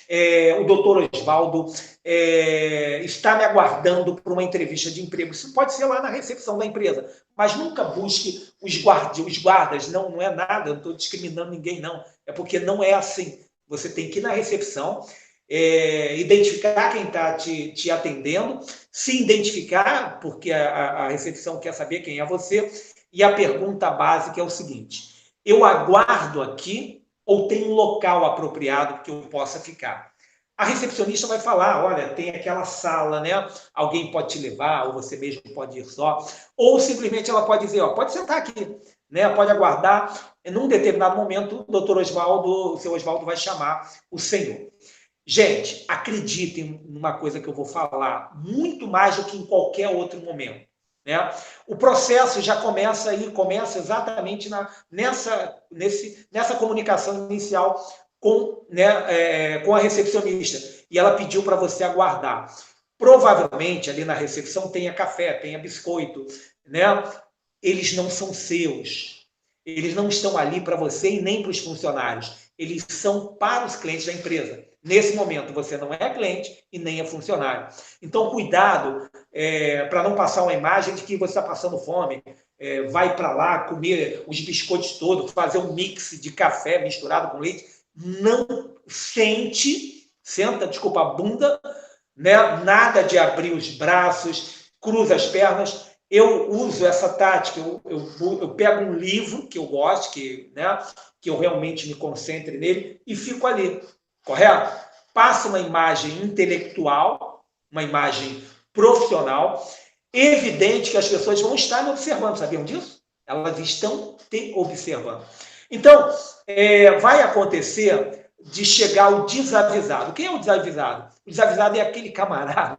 O doutor Oswaldo está me aguardando para uma entrevista de emprego. Isso pode ser lá na recepção da empresa, mas nunca busque os guardas. Não é nada, eu não estou discriminando ninguém, não. É porque não é assim. Você tem que ir na recepção, identificar quem está te atendendo, se identificar, porque a recepção quer saber quem é você, e a pergunta básica é o seguinte: eu aguardo aqui ou tem um local apropriado que eu possa ficar? A recepcionista vai falar, olha, tem aquela sala, né? Alguém pode te levar, ou você mesmo pode ir só, ou simplesmente ela pode dizer, pode sentar aqui, né? Pode aguardar. Num determinado momento, o doutor Oswaldo, o seu Oswaldo vai chamar o senhor. Gente, acreditem numa coisa que eu vou falar, muito mais do que em qualquer outro momento. Né? O processo já começa exatamente nessa comunicação inicial com a recepcionista. E ela pediu para você aguardar. provavelmente ali na recepção tenha café, tenha biscoito, né? Eles não são seus. Eles não estão ali para você e nem para os funcionários. Eles são para os clientes da empresa. Nesse momento, você não é cliente e nem é funcionário. Então, cuidado para não passar uma imagem de que você está passando fome, vai para lá comer os biscoitos todos, fazer um mix de café misturado com leite. Não senta, desculpa, a bunda, né? Nada de abrir os braços, cruza as pernas. Eu uso essa tática, eu pego um livro que eu gosto, né, que eu realmente me concentre nele e fico ali, correto? Passa uma imagem intelectual, uma imagem profissional, evidente que as pessoas vão estar me observando, sabiam disso? Elas estão te observando. Então, vai acontecer de chegar o desavisado. Quem é o desavisado? O desavisado é aquele camarada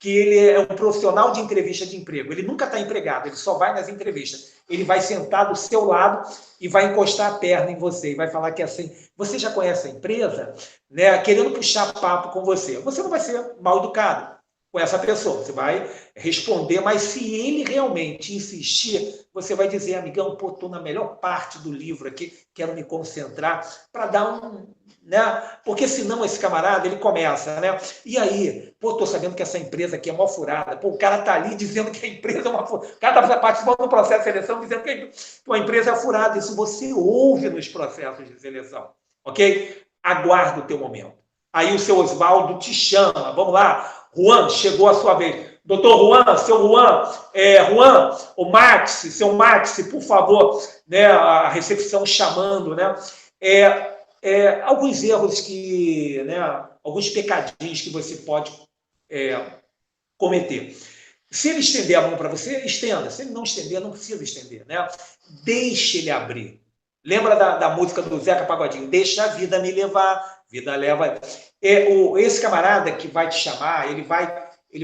que ele é um profissional de entrevista de emprego. Ele nunca está empregado, ele só vai nas entrevistas. Ele vai sentar do seu lado e vai encostar a perna em você e vai falar que é assim, você já conhece a empresa, né, querendo puxar papo com você. Você não vai ser mal educado com essa pessoa, você vai responder, mas se ele realmente insistir, você vai dizer, amigão, pô, estou na melhor parte do livro aqui, quero me concentrar para dar um... Né? Porque senão esse camarada, ele começa, né? E aí, pô, tô sabendo que essa empresa aqui é mó furada. Pô, o cara tá ali dizendo que a empresa é uma furada. O cara tá participando do processo de seleção dizendo que a empresa é furada. Isso você ouve nos processos de seleção, ok? Aguarda o teu momento. Aí o seu Oswaldo te chama. Vamos lá, Juan, chegou a sua vez. Doutor Juan, seu Juan, Juan, o Max, seu Max, por favor, né? A recepção chamando, né? Alguns erros que, né, alguns pecadinhos que você pode cometer. Se ele estender a mão para você, estenda. Se ele não estender, não precisa estender, né? Deixe ele abrir. Lembra da música do Zeca Pagodinho? Deixa a vida me levar, vida leva. Esse camarada que vai te chamar, ele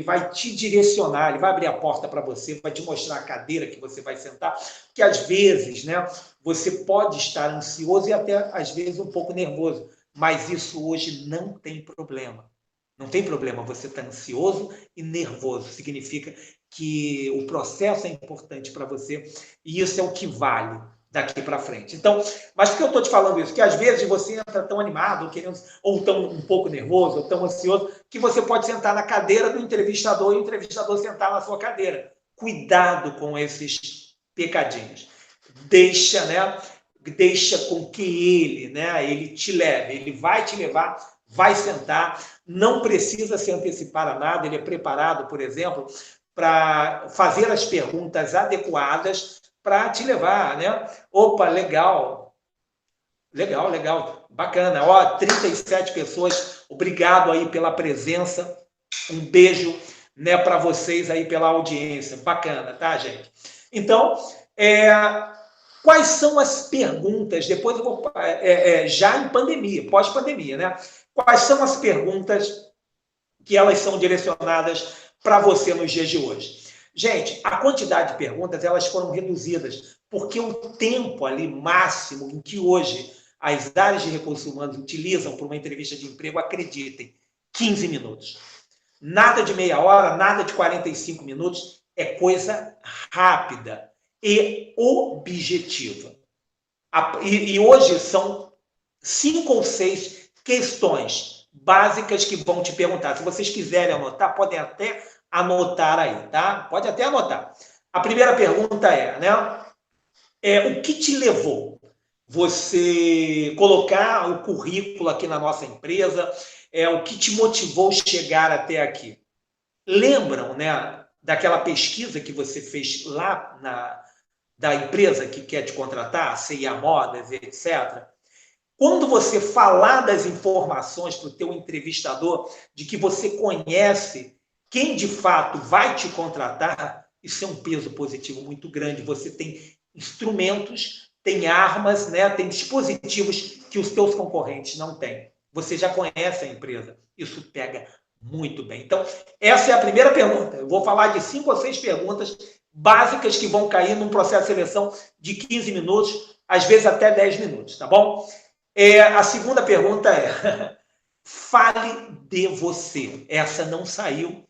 vai te direcionar, ele vai abrir a porta para você, vai te mostrar a cadeira que você vai sentar, que às vezes, né, você pode estar ansioso e até às vezes um pouco nervoso, mas isso hoje não tem problema. Não tem problema você estar ansioso e nervoso, significa que o processo é importante para você e isso é o que vale daqui para frente. Então, mas por que eu estou te falando isso? Que às vezes você entra tão animado, ou tão um pouco nervoso, ou tão ansioso, que você pode sentar na cadeira do entrevistador e o entrevistador sentar na sua cadeira. Cuidado com esses pecadinhos. Deixa, né? Deixa com que ele te leve. Ele vai te levar, vai sentar, não precisa se antecipar a nada, ele é preparado, por exemplo, para fazer as perguntas adequadas para te levar, né? Opa, legal, bacana. Ó, 37 pessoas, obrigado aí pela presença, um beijo, né, para vocês aí pela audiência, bacana, tá, gente? Então, quais são as perguntas, depois eu vou, já em pandemia, pós-pandemia, né? Quais são as perguntas que elas são direcionadas para você nos dias de hoje? Gente, a quantidade de perguntas, elas foram reduzidas, porque o tempo ali máximo em que hoje as áreas de recursos humanos utilizam para uma entrevista de emprego, acreditem, 15 minutos. Nada de meia hora, nada de 45 minutos, é coisa rápida e objetiva. E hoje são 5 ou 6 questões básicas que vão te perguntar. Se vocês quiserem anotar, podem até anotar aí, tá? Pode até anotar. A primeira pergunta o que te levou você colocar o currículo aqui na nossa empresa? O que te motivou chegar até aqui? Lembram, né, daquela pesquisa que você fez lá da empresa que quer te contratar, CIA Modas, etc.? Quando você falar das informações para o teu entrevistador, de que você conhece quem de fato vai te contratar, isso é um peso positivo muito grande. Você tem instrumentos, tem armas, né? Tem dispositivos que os teus concorrentes não têm. Você já conhece a empresa. Isso pega muito bem. Então, essa é a primeira pergunta. Eu vou falar de 5 ou 6 perguntas básicas que vão cair num processo de seleção de 15 minutos, às vezes até 10 minutos, tá bom? A segunda pergunta fale de você. Essa não saiu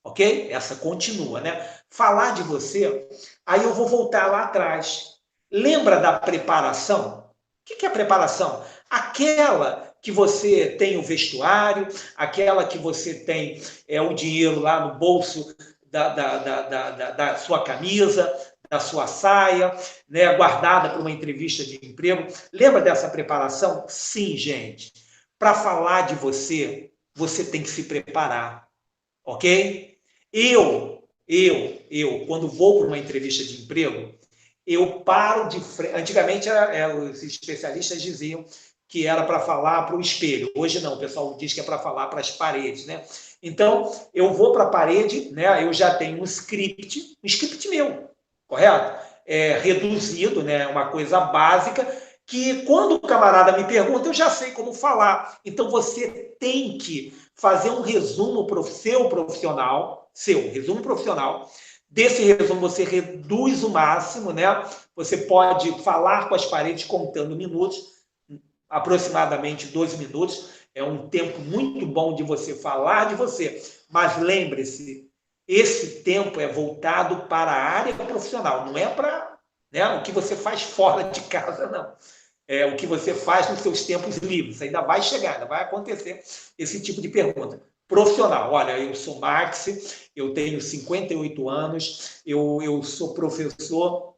ok? Essa continua, né? Falar de você, aí eu vou voltar lá atrás. Lembra da preparação? O que é a preparação? Aquela que você tem o vestuário, aquela que você tem o dinheiro lá no bolso da sua camisa, da sua saia, né, guardada para uma entrevista de emprego. Lembra dessa preparação? Sim, gente. Para falar de você, você tem que se preparar, ok? Quando vou para uma entrevista de emprego, eu paro de frente. Antigamente, os especialistas diziam que era para falar para o espelho. Hoje não, o pessoal diz que é para falar para as paredes, né? Então, eu vou para a parede, né? Eu já tenho um script meu, correto? Reduzido, né? Uma coisa básica, que quando o camarada me pergunta, eu já sei como falar. Então, você tem que fazer um resumo seu resumo profissional. Desse resumo, você reduz o máximo, né? Você pode falar com as paredes contando minutos, aproximadamente 12 minutos. É um tempo muito bom de você falar de você. Mas lembre-se, esse tempo é voltado para a área profissional, não é para, né, o que você faz fora de casa, não. É o que você faz nos seus tempos livres. Ainda vai chegar, ainda vai acontecer esse tipo de pergunta. Profissional, olha, eu sou Max, eu tenho 58 anos, eu sou professor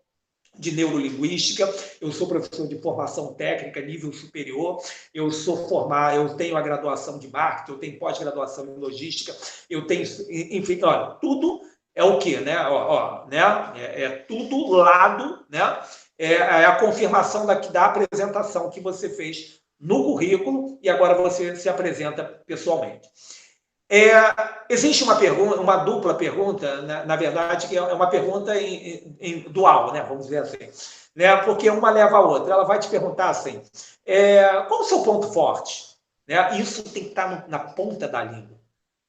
de neurolinguística, eu sou professor de formação técnica nível superior, eu sou formado, eu tenho a graduação de marketing, eu tenho pós-graduação em logística, eu tenho, enfim, olha, tudo é o quê, né? Né? Tudo lado, né? É a confirmação da apresentação que você fez no currículo e agora você se apresenta pessoalmente. Existe uma dupla pergunta, na verdade, que é uma pergunta em dual, né? Vamos dizer assim. Né? Porque uma leva a outra. Ela vai te perguntar assim, qual o seu ponto forte? Né? Isso tem que estar na ponta da língua.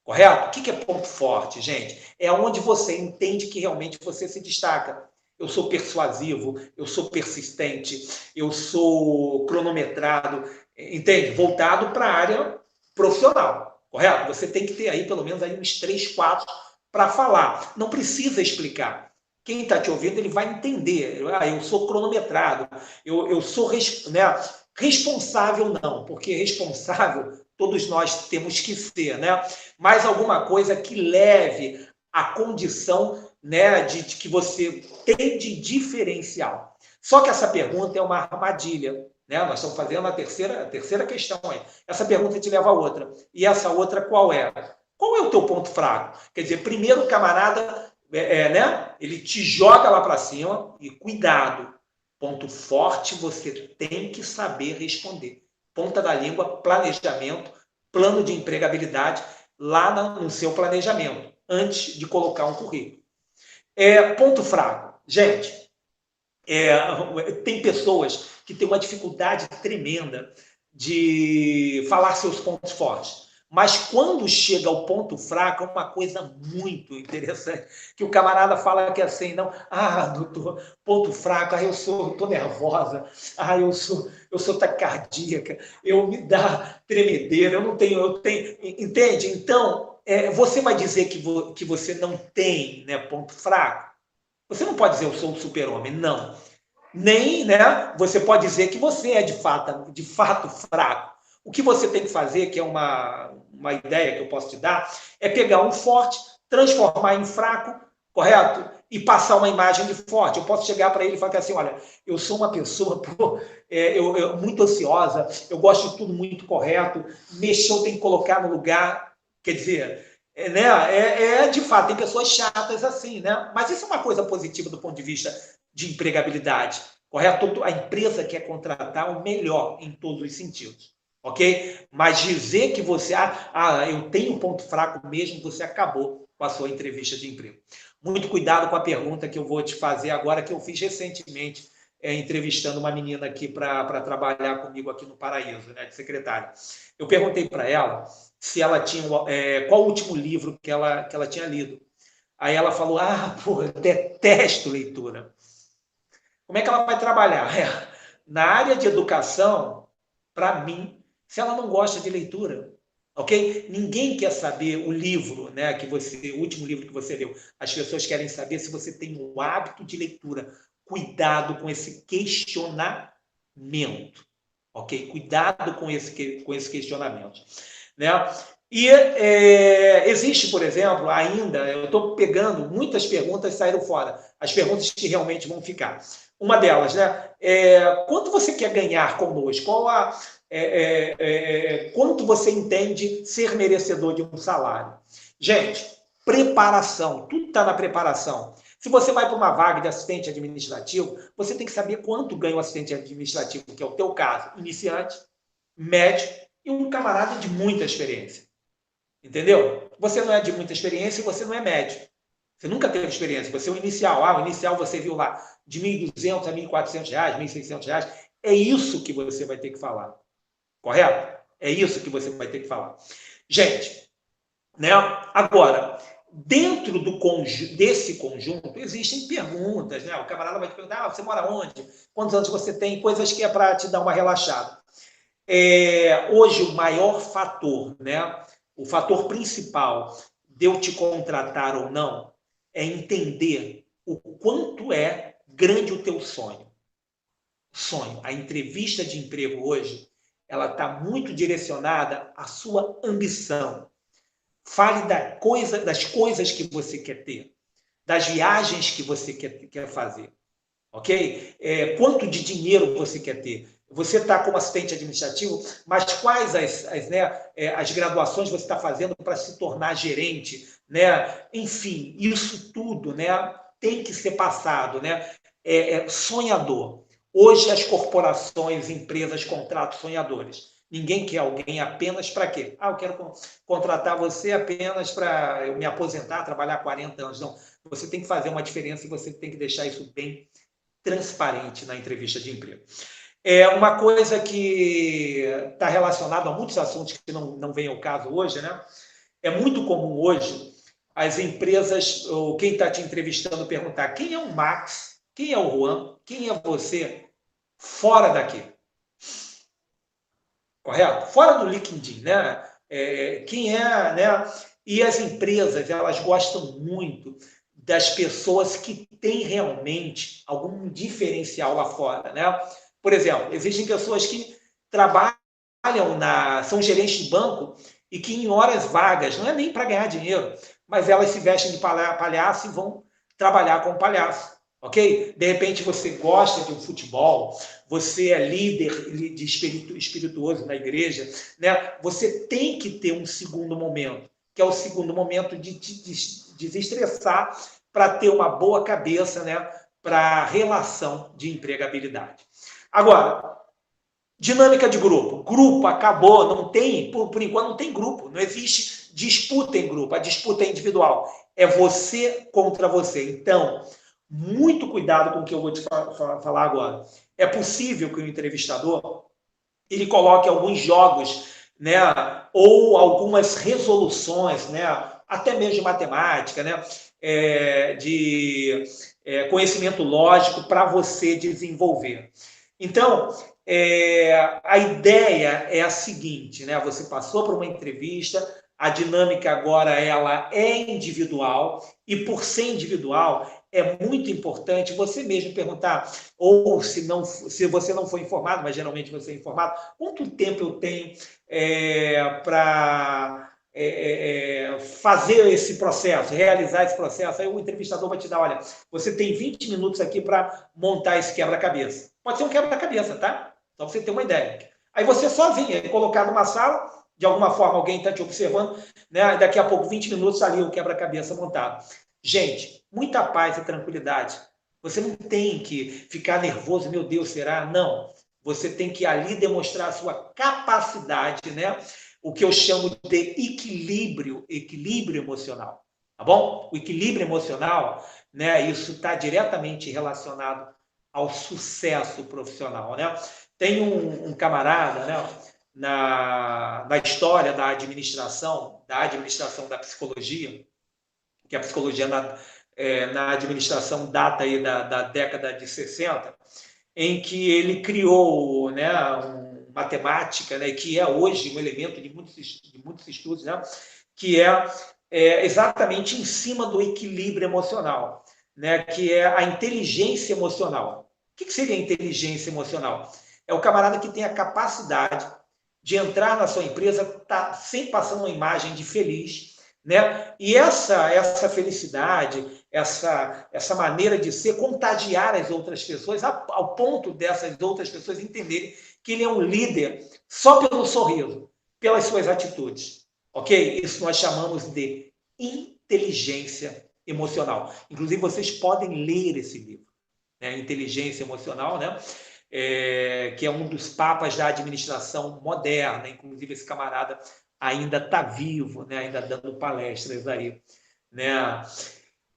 Correto? O que é ponto forte, gente? É onde você entende que realmente você se destaca. Eu sou persuasivo, eu sou persistente, eu sou cronometrado, entende? Voltado para a área profissional, correto? Você tem que ter aí pelo menos aí uns 3, 4 para falar. Não precisa explicar. Quem está te ouvindo, ele vai entender. Eu sou cronometrado, eu sou né, responsável, não, porque responsável todos nós temos que ser, né? Mas alguma coisa que leve à condição, né, de que você tem de diferencial. Só que essa pergunta é uma armadilha, né? Nós estamos fazendo a terceira questão aí. Essa pergunta te leva a outra. E essa outra qual é? Qual é o teu ponto fraco? Quer dizer, primeiro o camarada, né? Ele te joga lá para cima e cuidado. Ponto forte você tem que saber responder. Ponta da língua, planejamento, plano de empregabilidade lá no seu planejamento, antes de colocar um currículo. Ponto fraco. Gente, tem pessoas que têm uma dificuldade tremenda de falar seus pontos fortes. Mas quando chega ao ponto fraco, é uma coisa muito interessante, que o camarada fala que é assim, não, doutor, ponto fraco, eu estou nervosa, eu sou taquicardíaca, eu me dá tremedeira, eu tenho, entende? Então, você vai dizer que você não tem, né, ponto fraco? Você não pode dizer eu sou um super-homem, não. Nem, né, você pode dizer que você é de fato fraco. O que você tem que fazer, que é uma ideia que eu posso te dar, é pegar um forte, transformar em fraco, correto? E passar uma imagem de forte. Eu posso chegar para ele e falar assim, olha, eu sou uma pessoa muito ansiosa, eu gosto de tudo muito correto, mexeu, tem que colocar no lugar, quer dizer, de fato, tem pessoas chatas assim, né? Mas isso é uma coisa positiva do ponto de vista de empregabilidade, correto? A empresa quer contratar o melhor em todos os sentidos, ok? Mas dizer que você, eu tenho um ponto fraco mesmo, você acabou com a sua entrevista de emprego. Muito cuidado com a pergunta que eu vou te fazer agora, que eu fiz recentemente, entrevistando uma menina aqui para trabalhar comigo aqui no Paraíso, né, de secretária. Eu perguntei para ela se ela tinha qual o último livro que ela tinha lido. Aí ela falou, eu detesto leitura. Como é que ela vai trabalhar? Na área de educação, para mim, se ela não gosta de leitura, ok? Ninguém quer saber o livro, né, o último livro que você leu. As pessoas querem saber se você tem o hábito de leitura. Cuidado com esse questionamento, ok? Cuidado com esse questionamento, né? E existe, por exemplo, ainda, eu estou pegando, muitas perguntas saíram fora, as perguntas que realmente vão ficar. Uma delas, né? Quanto você quer ganhar conosco? Quanto você entende ser merecedor de um salário? Gente, preparação, tudo está na preparação. Se você vai para uma vaga de assistente administrativo, você tem que saber quanto ganha o assistente administrativo, que é o teu caso, iniciante, médio e um camarada de muita experiência. Entendeu? Você não é de muita experiência e você não é médio. Você nunca teve experiência. Você é o inicial. O inicial você viu lá de R$ 1.200 a R$ 1.400, R$ 1.600. É isso que você vai ter que falar. Correto? É isso que você vai ter que falar. Gente, né? Agora, dentro desse conjunto, existem perguntas, né? O camarada vai te perguntar, você mora onde? Quantos anos você tem? Coisas que é para te dar uma relaxada. Hoje, o maior fator, né? O fator principal de eu te contratar ou não é entender o quanto é grande o teu sonho. A entrevista de emprego hoje, ela está muito direcionada à sua ambição. Fale das coisas que você quer ter, das viagens que você quer fazer, ok? Quanto de dinheiro você quer ter? Você está como assistente administrativo, mas quais as graduações você está fazendo para se tornar gerente, né? Enfim, isso tudo, né, tem que ser passado, né? Sonhador. Hoje as corporações, empresas contratam sonhadores. Ninguém quer alguém apenas para quê? Eu quero contratar você apenas para eu me aposentar, trabalhar 40 anos. Não, você tem que fazer uma diferença e você tem que deixar isso bem transparente na entrevista de emprego. Uma coisa que está relacionada a muitos assuntos que não vem ao caso hoje, né? É muito comum hoje as empresas, ou quem está te entrevistando, perguntar quem é o Max, quem é o Juan, quem é você fora daqui. Correto? Fora do LinkedIn, né? Quem é, né? E as empresas, elas gostam muito das pessoas que têm realmente algum diferencial lá fora, né? Por exemplo, existem pessoas que trabalham são gerentes de banco e que em horas vagas, não é nem para ganhar dinheiro, mas elas se vestem de palhaço e vão trabalhar com palhaço, ok? De repente você gosta de um futebol, você é líder de espirituoso na igreja, né? Você tem que ter um segundo momento, que é o segundo momento de te desestressar para ter uma boa cabeça, né? Para a relação de empregabilidade. Agora, dinâmica de grupo. Grupo acabou, não tem, por enquanto não tem grupo, não existe disputa em grupo, a disputa é individual. É você contra você. Então, muito cuidado com o que eu vou te falar agora. É possível que o entrevistador ele coloque alguns jogos, né, ou algumas resoluções, né, até mesmo de matemática, né, de conhecimento lógico para você desenvolver. Então, a ideia é a seguinte, né? Você passou por uma entrevista, a dinâmica agora ela é individual e por ser individual é muito importante você mesmo perguntar, ou se você não foi informado, mas geralmente você é informado, quanto tempo eu tenho para fazer esse processo, realizar esse processo. Aí o entrevistador vai te dar, olha, você tem 20 minutos aqui para montar esse quebra-cabeça. Pode ser um quebra-cabeça, tá? Só para você ter uma ideia. Aí você sozinho, é colocar numa sala, de alguma forma alguém está te observando, né? Daqui a pouco, 20 minutos, ali o quebra-cabeça montado. Gente, muita paz e tranquilidade. Você não tem que ficar nervoso, meu Deus, será? Não. Você tem que ali demonstrar a sua capacidade, né? O que eu chamo de equilíbrio emocional, tá bom? O equilíbrio emocional, né? Isso está diretamente relacionado ao sucesso profissional, né? Tem um camarada, né? Na história da administração da psicologia, que a psicologia na administração data aí da década de 60, em que ele criou, né, matemática, né, que é hoje um elemento de muitos estudos, né, que exatamente em cima do equilíbrio emocional, né, que é a inteligência emocional. O que seria a inteligência emocional? É o camarada que tem a capacidade de entrar na sua empresa, tá sempre passando uma imagem de feliz, né? E essa felicidade, essa maneira de ser, contagiar as outras pessoas, ao ponto dessas outras pessoas entenderem que ele é um líder só pelo sorriso, pelas suas atitudes, ok? Isso nós chamamos de inteligência emocional. Inclusive, vocês podem ler esse livro, né? Inteligência Emocional, né? Que é um dos papas da administração moderna. Inclusive, esse camarada ainda está vivo, né? Ainda dando palestras aí, né?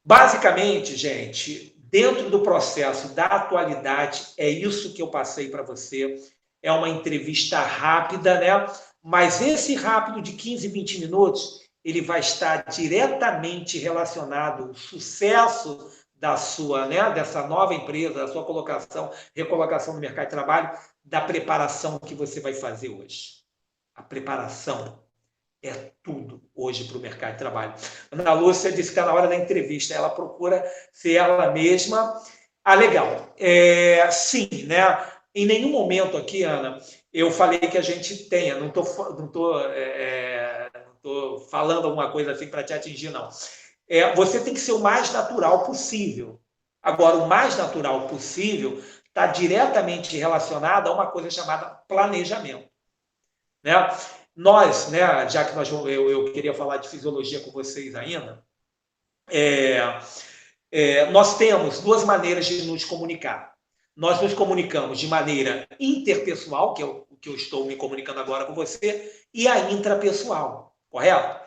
Basicamente, gente, dentro do processo da atualidade, é isso que eu passei para você. É uma entrevista rápida, né? Mas esse rápido de 15, 20 minutos, ele vai estar diretamente relacionado ao sucesso da sua, né, dessa nova empresa, da sua recolocação no mercado de trabalho, da preparação que você vai fazer hoje. A preparação é tudo hoje para o mercado de trabalho. Ana Lúcia disse que está na hora da entrevista, ela procura ser ela mesma. Ah, legal. Sim, né? Em nenhum momento aqui, Ana, eu falei que a gente tenha, não tô falando alguma coisa assim para te atingir, não. Você tem que ser o mais natural possível. Agora, o mais natural possível está diretamente relacionado a uma coisa chamada planejamento, né? Nós, né, já que eu queria falar de fisiologia com vocês ainda, nós temos duas maneiras de nos comunicar. Nós nos comunicamos de maneira interpessoal, que é o que eu estou me comunicando agora com você, e a intrapessoal, correto?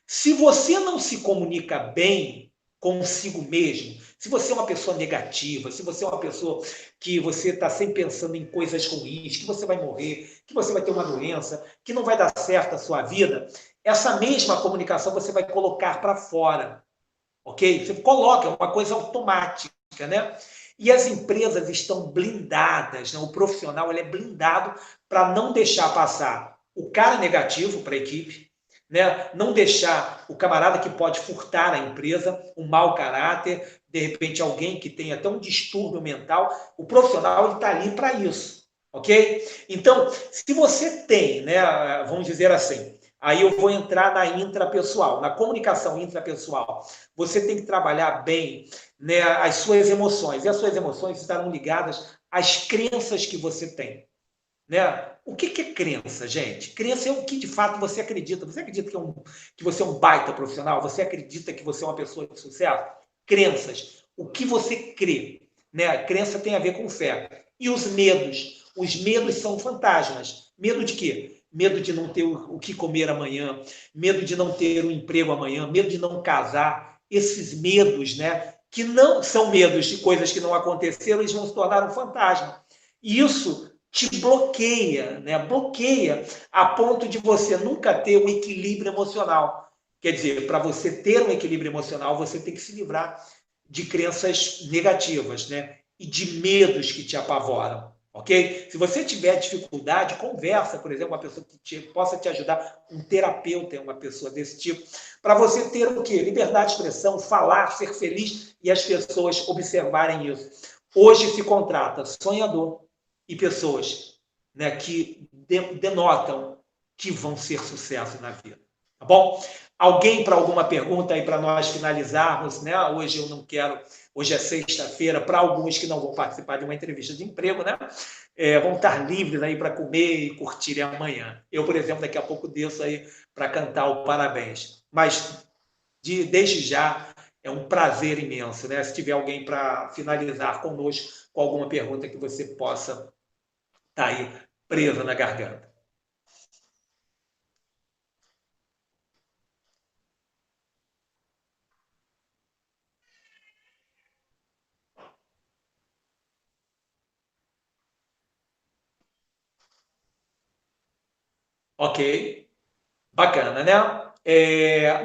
Se você não se comunica bem consigo mesmo, se você é uma pessoa negativa, se você é uma pessoa que você está sempre pensando em coisas ruins, que você vai morrer, que você vai ter uma doença, que não vai dar certo a sua vida, essa mesma comunicação você vai colocar para fora, ok? Você coloca, é uma coisa automática, né? E as empresas estão blindadas, né? O profissional ele é blindado para não deixar passar o cara negativo para a equipe, né? Não deixar o camarada que pode furtar a empresa, um mau caráter, de repente alguém que tem até um distúrbio mental. O profissional está ali para isso, ok? Então, se você tem, né, vamos dizer assim, aí eu vou entrar na intrapessoal, na comunicação intrapessoal. Você tem que trabalhar bem, né, as suas emoções, e as suas emoções estarão ligadas às crenças que você tem. Né? O que é crença, gente? Crença é o que de fato você acredita. Você acredita que você é um baita profissional? Você acredita que você é uma pessoa de sucesso? Crenças. O que você crê? Né? Crença tem a ver com fé. E os medos? Os medos são fantasmas. Medo de quê? Medo de não ter o que comer amanhã, medo de não ter um emprego amanhã, medo de não casar. Esses medos, né? Que não são medos de coisas que não aconteceram, eles vão se tornar um fantasma. E isso te bloqueia, né? Bloqueia a ponto de você nunca ter um equilíbrio emocional. Quer dizer, para você ter um equilíbrio emocional, você tem que se livrar de crenças negativas, né? E de medos que te apavoram, ok? Se você tiver dificuldade, conversa, por exemplo, uma pessoa que possa te ajudar, um terapeuta é uma pessoa desse tipo, para você ter o quê? Liberdade de expressão, falar, ser feliz e as pessoas observarem isso. Hoje se contrata sonhador, e pessoas, né, que denotam que vão ser sucesso na vida. Tá bom? Alguém para alguma pergunta aí para nós finalizarmos, né? Hoje eu não quero, hoje é sexta-feira, para alguns que não vão participar de uma entrevista de emprego, né? Vão estar livres aí para comer e curtir amanhã. Eu, por exemplo, daqui a pouco desço aí para cantar o parabéns. Mas desde já é um prazer imenso, né? Se tiver alguém para finalizar conosco com alguma pergunta que você possa tá aí presa na garganta. Ok, bacana, né?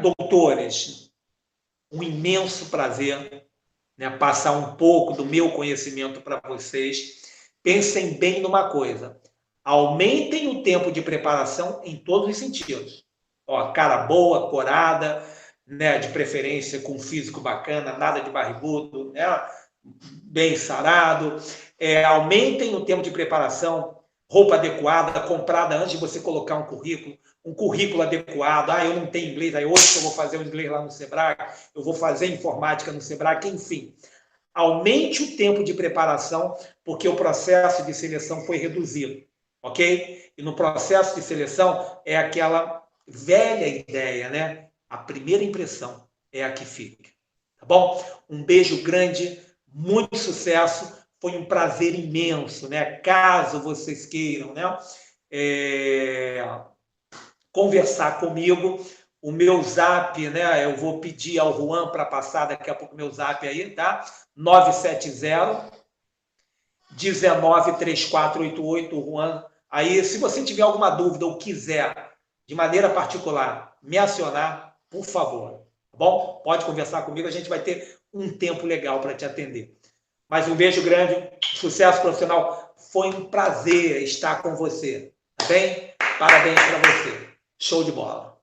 Doutores, um imenso prazer, né, passar um pouco do meu conhecimento para vocês. Pensem bem numa coisa: Aumentem o tempo de preparação em todos os sentidos. Ó, cara boa, corada, né, de preferência com físico bacana, nada de barrigudo, né, bem sarado. Aumentem o tempo de preparação, roupa adequada, comprada antes de você colocar um currículo adequado. Ah, eu não tenho inglês, aí hoje eu vou fazer o inglês lá no Sebrae, eu vou fazer informática no Sebrae, enfim. Aumente o tempo de preparação, porque o processo de seleção foi reduzido, ok? E no processo de seleção é aquela velha ideia, né? A primeira impressão é a que fica, tá bom? Um beijo grande, muito sucesso, foi um prazer imenso, né? Caso vocês queiram, né? Conversar comigo, o meu zap, né? Eu vou pedir ao Juan para passar daqui a pouco o meu zap aí, tá? 970 193488, Juan. Aí, se você tiver alguma dúvida ou quiser, de maneira particular, me acionar, por favor, tá bom? Pode conversar comigo, a gente vai ter um tempo legal para te atender. Mas um beijo grande, sucesso profissional. Foi um prazer estar com você, tá bem? Parabéns para você. Show de bola.